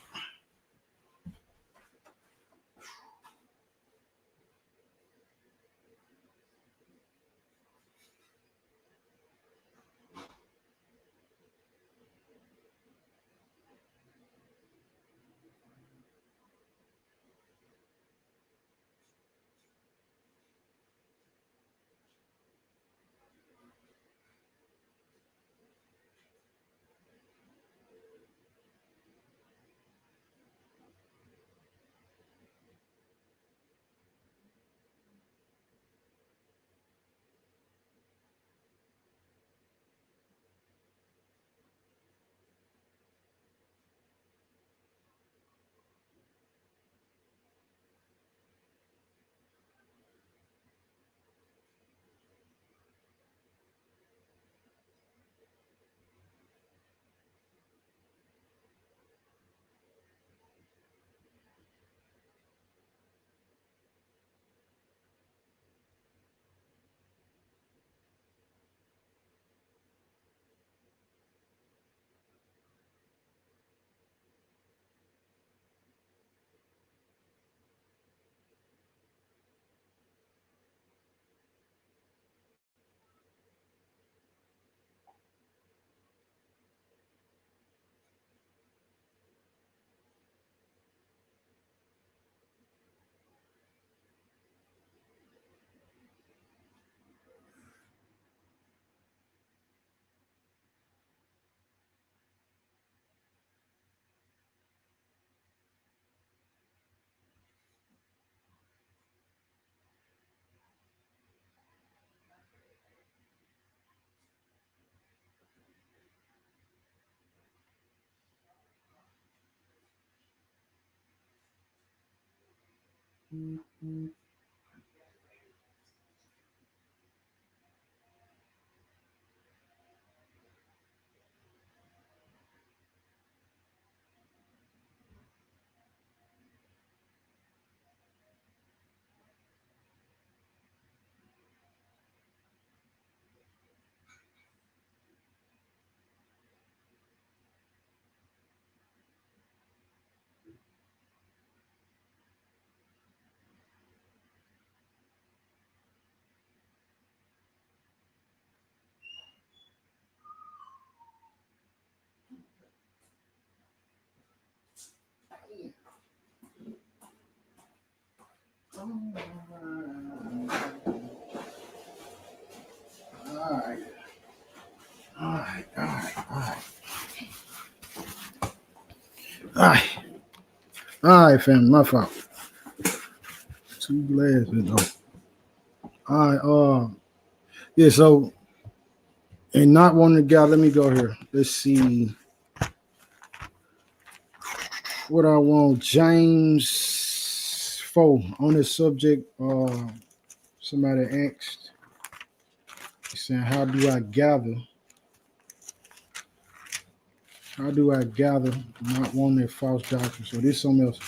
All right, family, my fault. Two glasses though. All right, yeah, so and not wanting to gather, let me go here. Let's see what I want. James 4 on this subject. Somebody asked, saying, how do I gather? How do I gather? Not wanting that false doctrine. So this is something else.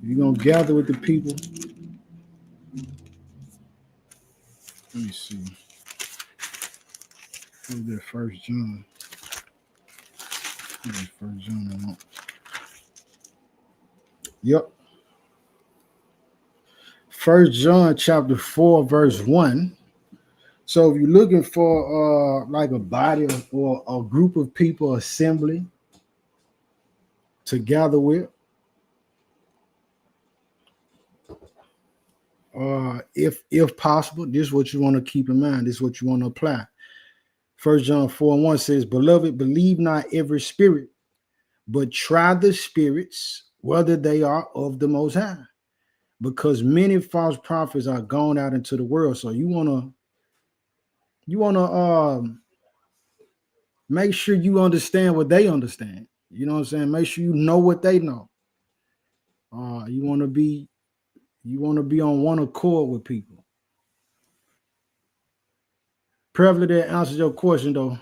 You're gonna gather with the people. Let me see. Who's that? 1 John. Who's that 1 John I want? Yep. 1 John chapter 4, verse 1. So if you're looking for like a body or a group of people assembly to gather with, if possible, this is what you want to keep in mind. This is what you want to apply. 1 John 4 and 1 says, Beloved, believe not every spirit, but try the spirits, whether they are of the Most High, because many false prophets are gone out into the world. So you want to make sure you understand what they understand. You know what I'm saying? Make sure you know what they know. You want to be on one accord with people. Probably that answers your question, though.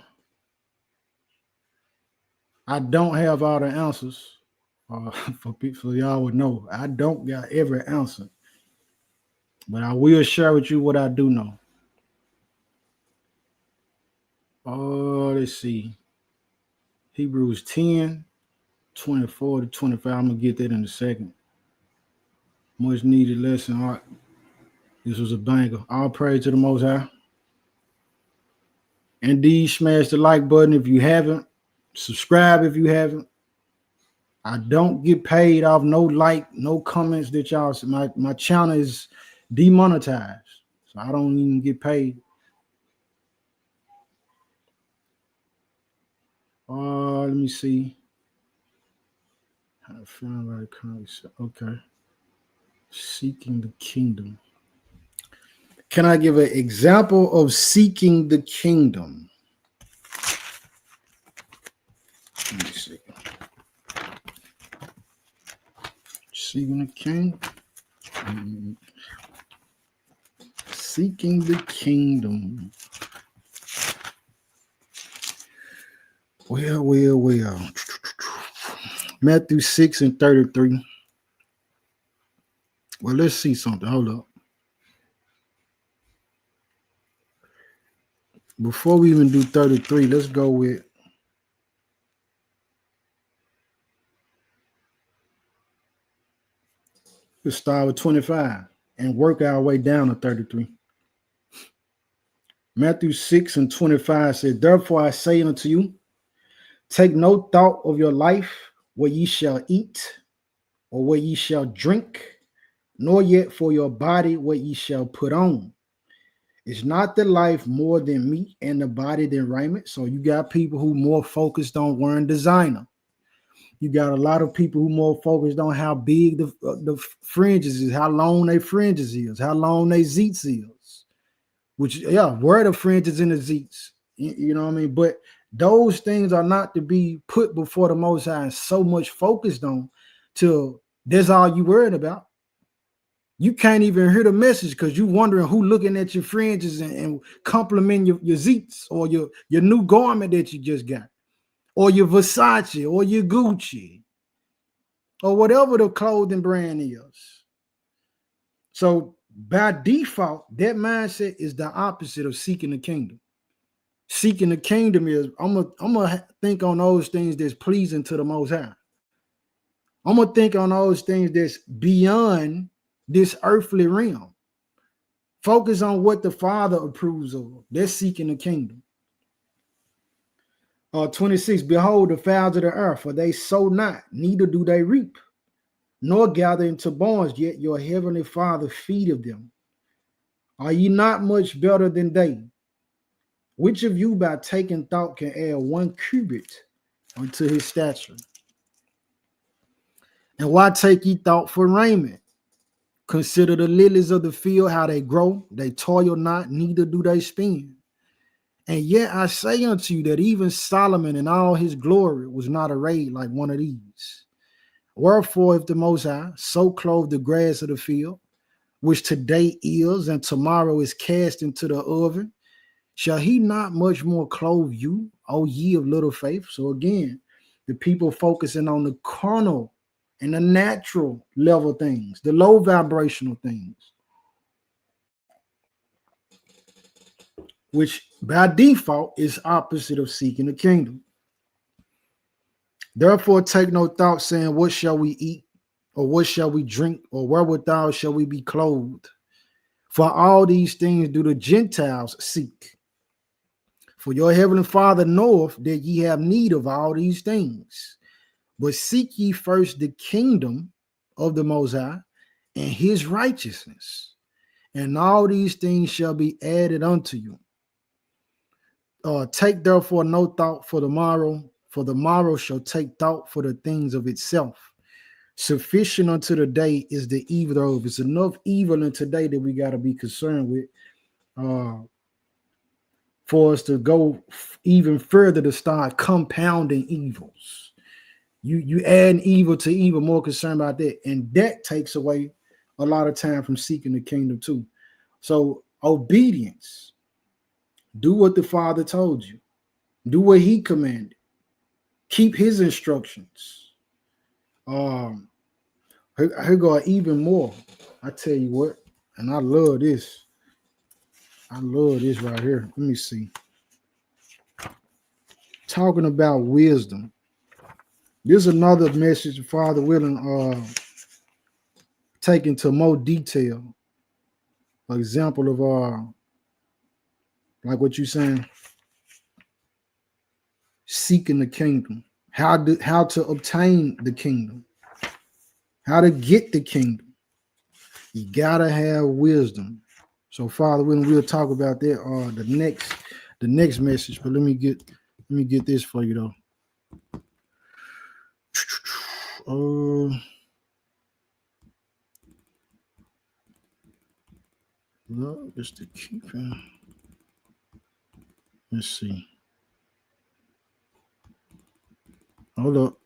I don't have all the answers. For people, y'all would know. I don't got every answer, but I will share with you what I do know. Let's see. Hebrews 10, 24 to 25. I'm going to get that in a second. Much needed lesson. All right. This was a banger. All praise to the Most High. Indeed, smash the like button if you haven't. Subscribe if you haven't. I don't get paid off no like, no comments that y'all. My channel is demonetized, so I don't even get paid. Let me see. I found like okay. Seeking the kingdom. Can I give an example of seeking the kingdom? Let me see. Seeking the king. Seeking the kingdom. Well. Matthew 6 and 33. Well, let's see something. Hold up. Before we even do 33, let's go with let's start with 25 and work our way down to 33. Matthew 6 and 25 said, Therefore I say unto you, take no thought of your life, what ye shall eat, or what ye shall drink, nor yet for your body what ye shall put on. Is not the life more than meat, and the body than raiment? So you got people who more focused on wearing designer. You got a lot of people who more focused on how big the fringes is, how long they fringes is, how long they zeets is. Which, yeah, wear the fringes and the zeets. You know what I mean? But those things are not to be put before the Most High and so much focused on till that's all you worried about. You can't even hear the message because you wondering who looking at your fringes and complimenting your zeets or your new garment that you just got, or your Versace or your Gucci or whatever the clothing brand is. So by default, that mindset is the opposite of seeking the kingdom. Seeking the kingdom is I'm gonna think on those things that's pleasing to the Most High. I'm gonna think on those things that's beyond this earthly realm. Focus on what the Father approves of. They're seeking the kingdom. 26, behold the fowls of the earth, for they sow not, neither do they reap. nor gather into barns, yet your heavenly Father feedeth them. Are ye not much better than they? Which of you by taking thought can add 1 cubit unto his stature? And why take ye thought for raiment? Consider the lilies of the field, how they grow. They toil not, neither do they spin. And yet I say unto you that even Solomon in all his glory was not arrayed like one of these. Wherefore, if the Most High so clothe the grass of the field, which today is and tomorrow is cast into the oven, shall he not much more clothe you, O ye of little faith? So again, the people focusing on the carnal and the natural level things, the low vibrational things, which by default is opposite of seeking the kingdom. Therefore, take no thought, saying, what shall we eat? Or what shall we drink? Or wherewithal shall we be clothed? For all these things do the Gentiles seek. For your heavenly Father knoweth that ye have need of all these things. But seek ye first the kingdom of the Most High and his righteousness, and all these things shall be added unto you. Take therefore no thought for the morrow shall take thought for the things of itself. Sufficient unto the day is the evil thereof. It's enough evil in today that we got to be concerned with for us to go even further to start compounding evils. You add evil to evil, more concerned about that. And that takes away a lot of time from seeking the kingdom too. So obedience. Do what the Father told you. Do what he commanded. Keep his instructions. Here go even more. I tell you what, and I love this. I love this right here. Let me see. Talking about wisdom. This is another message Father willing take into more detail. An example of like what you're saying, seeking the kingdom, how to obtain the kingdom, how to get the kingdom. You gotta have wisdom. So Father willing, we'll talk about that the next message. But let me get this for you though. No, it's the keeping. Let's see. Hold up.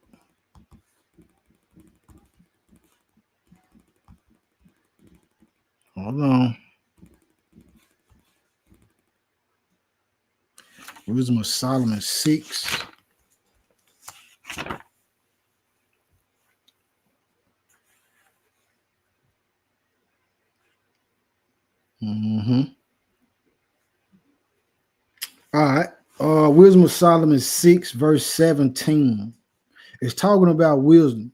Hold on. Wisdom of Solomon 6. All right. Wisdom of Solomon 6, verse 17. It's talking about wisdom.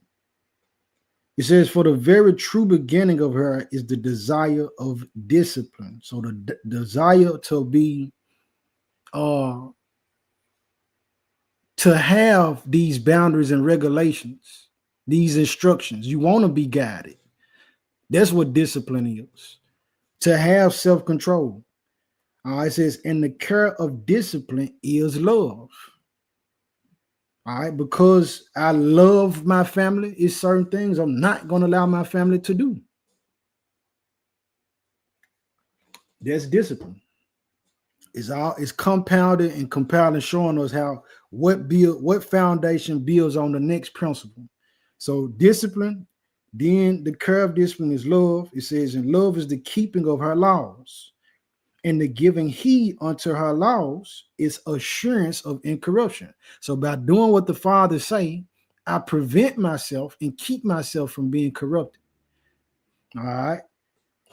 It says, for the very true beginning of her is the desire of discipline. So the desire to be, to have these boundaries and regulations, these instructions. You want to be guided. That's what discipline is. To have self-control. It says, and the care of discipline is love. All right, because I love my family, it's certain things I'm not going to allow my family to do. That's discipline. It's compounded and compounded, showing us how what foundation builds on the next principle. So discipline, then the care of discipline is love. It says, and love is the keeping of her laws. And the giving heed unto her laws is assurance of incorruption. So by doing what the Father say, I prevent myself and keep myself from being corrupted. All right.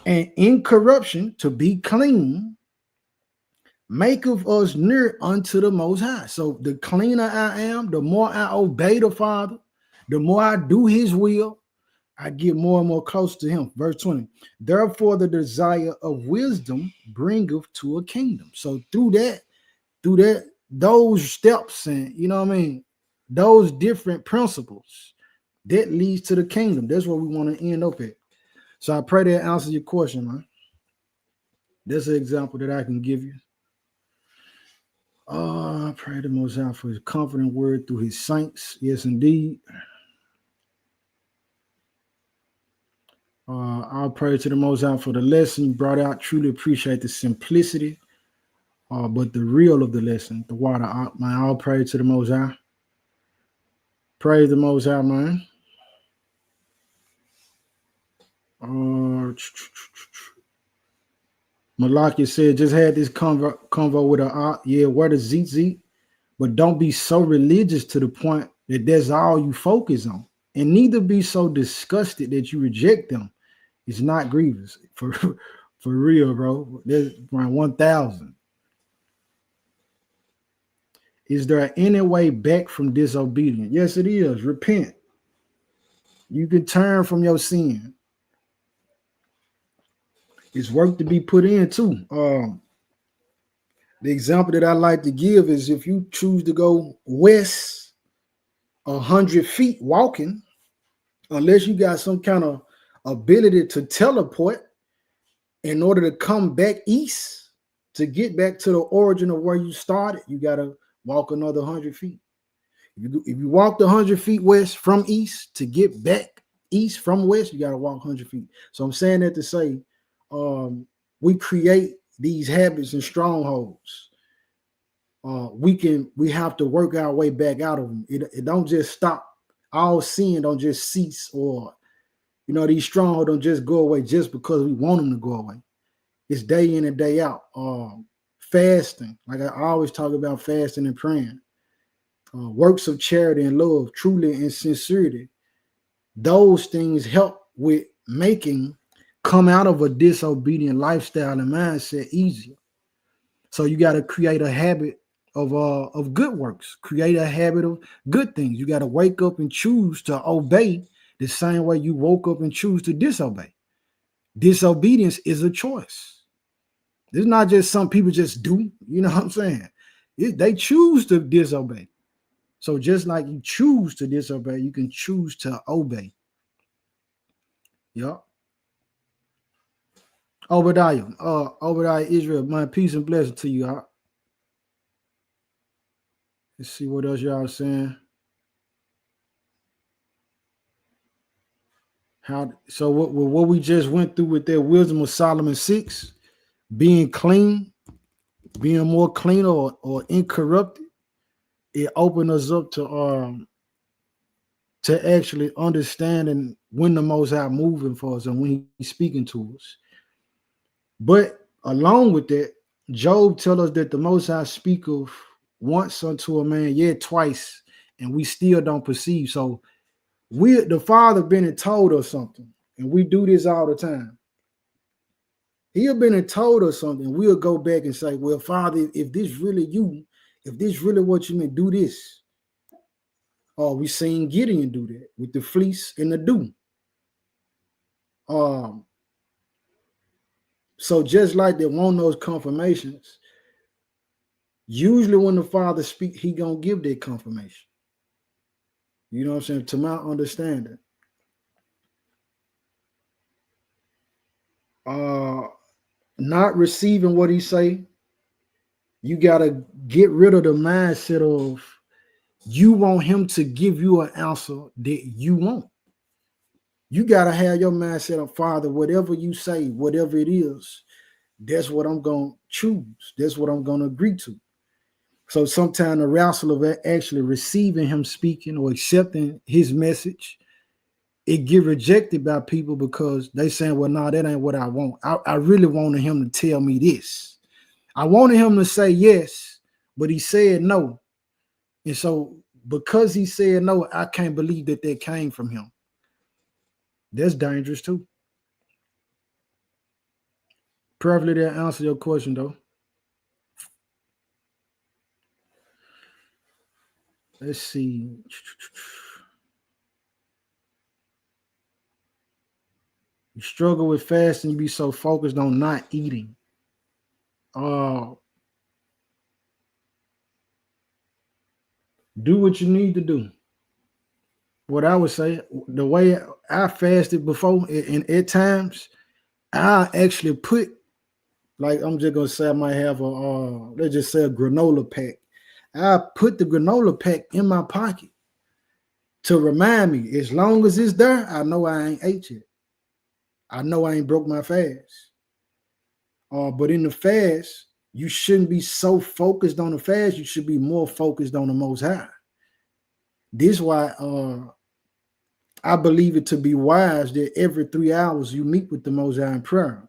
And incorruption, to be clean, maketh us near unto the Most High. So the cleaner I am, the more I obey the Father, the more I do his will, I get more and more close to him. Verse 20. Therefore, the desire of wisdom bringeth to a kingdom. So through that, those steps and those different principles, That leads to the kingdom. That's where we want to end up at. So I pray that answers your question, man. That's an example that I can give you. I pray the Most High for his comforting word through his saints. Yes, indeed. I'll pray to the Most High for the lesson you brought out. Truly appreciate the simplicity, but the real of the lesson, the water out, man. I'll pray to the Most High. Praise the Most High, man. Malaki said, just had this convo with a yeah, where the ZZ, but don't be so religious to the point that that's all you focus on, and neither be so disgusted that you reject them. It's not grievous for real, bro. There's around 1,000. Is there any way back from disobedience? Yes, it is. Repent. You can turn from your sin. It's work to be put in too. The example that I like to give is if you choose to go west 100 feet walking, unless you got some kind of ability to teleport in order to come back east to get back to the origin of where you started, you got to walk another 100 feet. If you walk the 100 feet west from east to get back east from west, you got to walk 100 feet. So I'm saying that to say, we create these habits and strongholds. We have to work our way back out of them. It don't just stop. All sin don't just cease, or these strongholds don't just go away just because we want them to go away. It's day in and day out. Fasting, like I always talk about fasting and praying. Works of charity and love, truly and sincerity. Those things help with making come out of a disobedient lifestyle and mindset easier. So you got to create a habit of good works, create a habit of good things. You got to wake up and choose to obey the same way you woke up and choose to disobey. Disobedience is a choice. It's not just some people just do, you know what I'm saying? They choose to disobey. So just like you choose to disobey, you can choose to obey. Yep. Obadiah Israel, my peace and blessing to you. Let's see what else y'all saying. So what we just went through with that Wisdom of Solomon 6, being clean, being more clean or incorrupted, it opened us up to actually understanding when the Most High moving for us and when he's speaking to us. But along with that, Job tells us that the Most High speaketh once unto a man, yet twice, and we still don't perceive. So the Father been and told us something, and we do this all the time. He'll been and told us something, we'll go back and say, well, Father, if this really you, if this really what you mean, do this. Or we seen Gideon do that with the fleece and the dew. So just like they want those confirmations, usually when the Father speaks, he gonna give that confirmation. You know what I'm saying? To my understanding. Not receiving what he say, you gotta get rid of the mindset of you want him to give you an answer that you want. You gotta have your mindset of, Father, whatever you say, whatever it is, that's what I'm gonna choose. That's what I'm gonna agree to. So sometimes the wrestle of actually receiving him speaking or accepting his message, it get rejected by people because they saying, well, no, that ain't what I want. I really wanted him to tell me this. I wanted him to say yes, but he said no. And so because he said no, I can't believe that came from him. That's dangerous too. Probably that answer your question though. Let's see. You struggle with fasting, you be so focused on not eating. Do what you need to do. what I would say, the way I fasted before, and at times, I actually put, like, I'm just gonna say I might have a let's just say a granola pack. I put the granola pack in my pocket to remind me, as long as it's there, I know I ain't ate yet. I know I ain't broke my fast. But in the fast, you shouldn't be so focused on the fast. You should be more focused on the Most High. This is why I believe it to be wise that every 3 hours you meet with the Most High in prayer.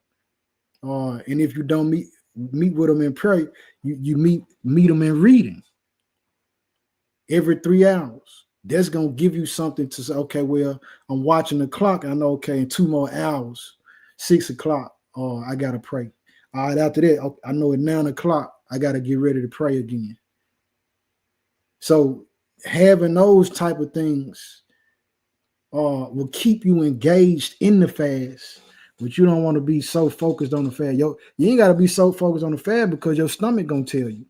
And if you don't meet with them in prayer, you meet them in reading every 3 hours. That's gonna give you something to say. Okay, well, I'm watching the clock. I know. Okay, in 2 more hours, 6 o'clock. I gotta pray. All right, after that, I know at 9 o'clock I gotta get ready to pray again. So having those type of things will keep you engaged in the fast. But you don't want to be so focused on the fast. You ain't got to be so focused on the fast because your stomach gonna tell you.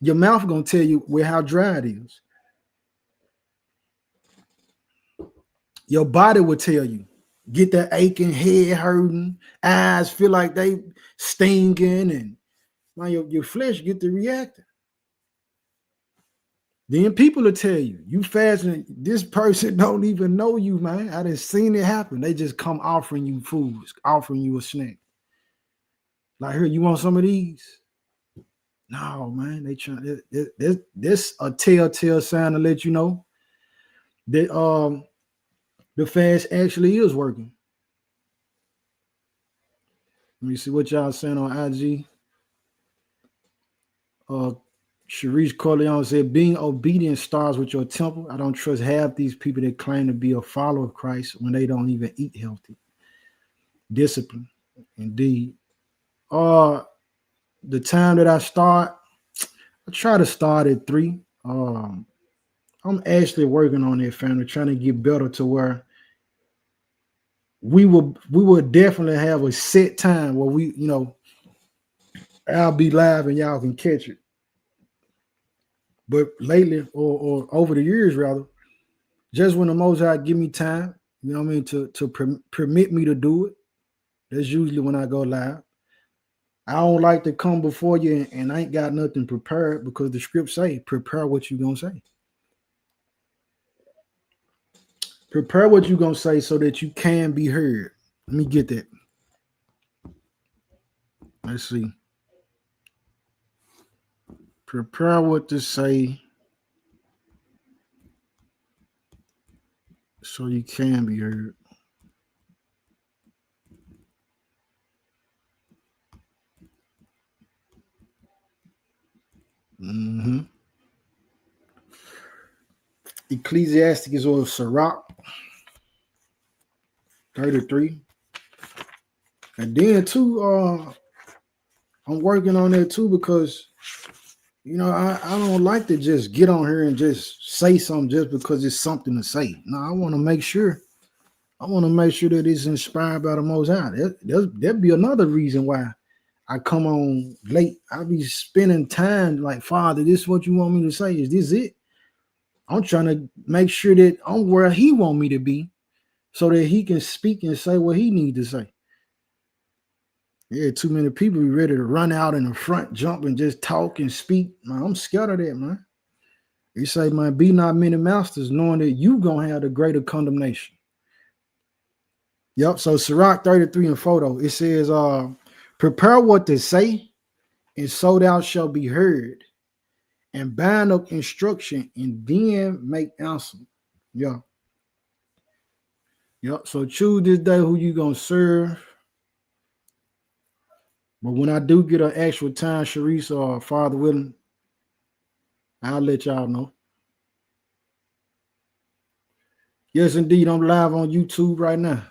Your mouth gonna tell you how dry it is. Your body will tell you. Get that aching, head hurting, eyes feel like they stinging, and now your flesh get to reacting. Then people will tell you, you fasting, this person don't even know you, man. I done seen it happen. They just come offering you food, offering you a snack. Like, here, you want some of these? No, man. They trying. This a telltale sign to let you know that the fast actually is working. Let me see what y'all saying on IG. Sharice Corleone said, being obedient starts with your temple. I don't trust half these people that claim to be a follower of Christ when they don't even eat healthy. Discipline, indeed. The time that I start, I try to start at 3. I'm actually working on that, family, trying to get better to where we will definitely have a set time where I'll be live and y'all can catch it. But lately, or over the years rather, just when the Most High give me time, you know what I mean, to permit me to do it, that's usually when I go live. I don't like to come before you and I ain't got nothing prepared, because the script say, prepare what you gonna say. Prepare what you gonna say so that you can be heard. Let me get that. Let's see. Prepare what to say so you can be heard. Ecclesiastes or Sirach 33. And then too, I'm working on that too, because I don't like to just get on here and just say something just because it's something to say. No, I want to make sure that it's inspired by the Most High. There'd be another reason why I come on late. I'll be spending time like, Father, this is what you want me to say. Is this it? I'm trying to make sure that I'm where he want me to be so that he can speak and say what he need to say. Yeah, too many people be ready to run out in the front, jump and just talk and speak. Man, I'm scared of that, man. He say, man, be not many masters, knowing that you gonna have the greater condemnation. Yep. So Sirach 33 and photo, it says, prepare what to say, and so thou shalt be heard, and bind up instruction, and then make answer. Yeah. Yep. So choose this day who you gonna serve. But when I do get an actual time, Sharice or Father willing, I'll let y'all know. Yes, indeed. I'm live on YouTube right now.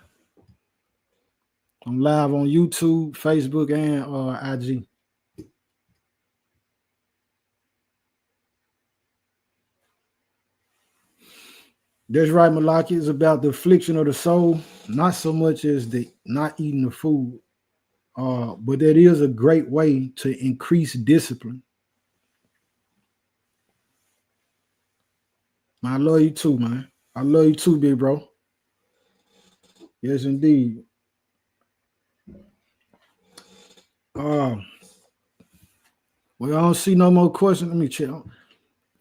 I'm live on YouTube, Facebook, and IG. That's right, Malaki. It's about the affliction of the soul, not so much as the not eating the food. But that is a great way to increase discipline. I love you too, man. I love you too, big bro. Yes, indeed. Well, I don't see no more questions. Let me check.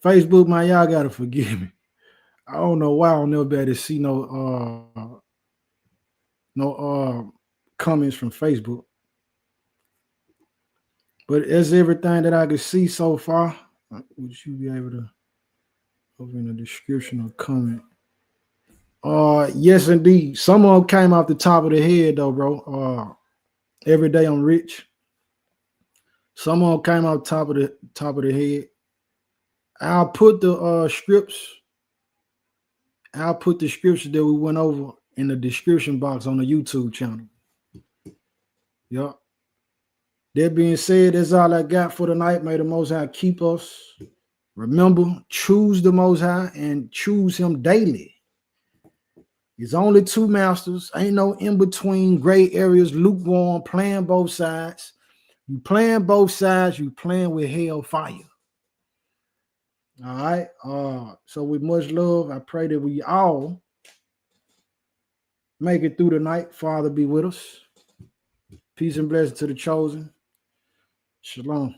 Facebook, man, y'all gotta forgive me. I don't know why I don't never be able to see no comments from Facebook. But it's everything that I can see so far. Would you be able to over in the description or comment? Yes, indeed. Some of them came off the top of the head though, bro. Every day I'm rich. Some of them came off top of the head. I'll put the scripts. I'll put the scripture that we went over in the description box on the YouTube channel. Yep. That being said, that's all I got for tonight. May the Most High keep us. Remember, choose the Most High and choose Him daily. There's only two masters. Ain't no in-between, gray areas, lukewarm, playing both sides. You playing both sides, you playing with hellfire. All right. So with much love, I pray that we all make it through the night. Father, be with us. Peace and blessing to the chosen. Shalom.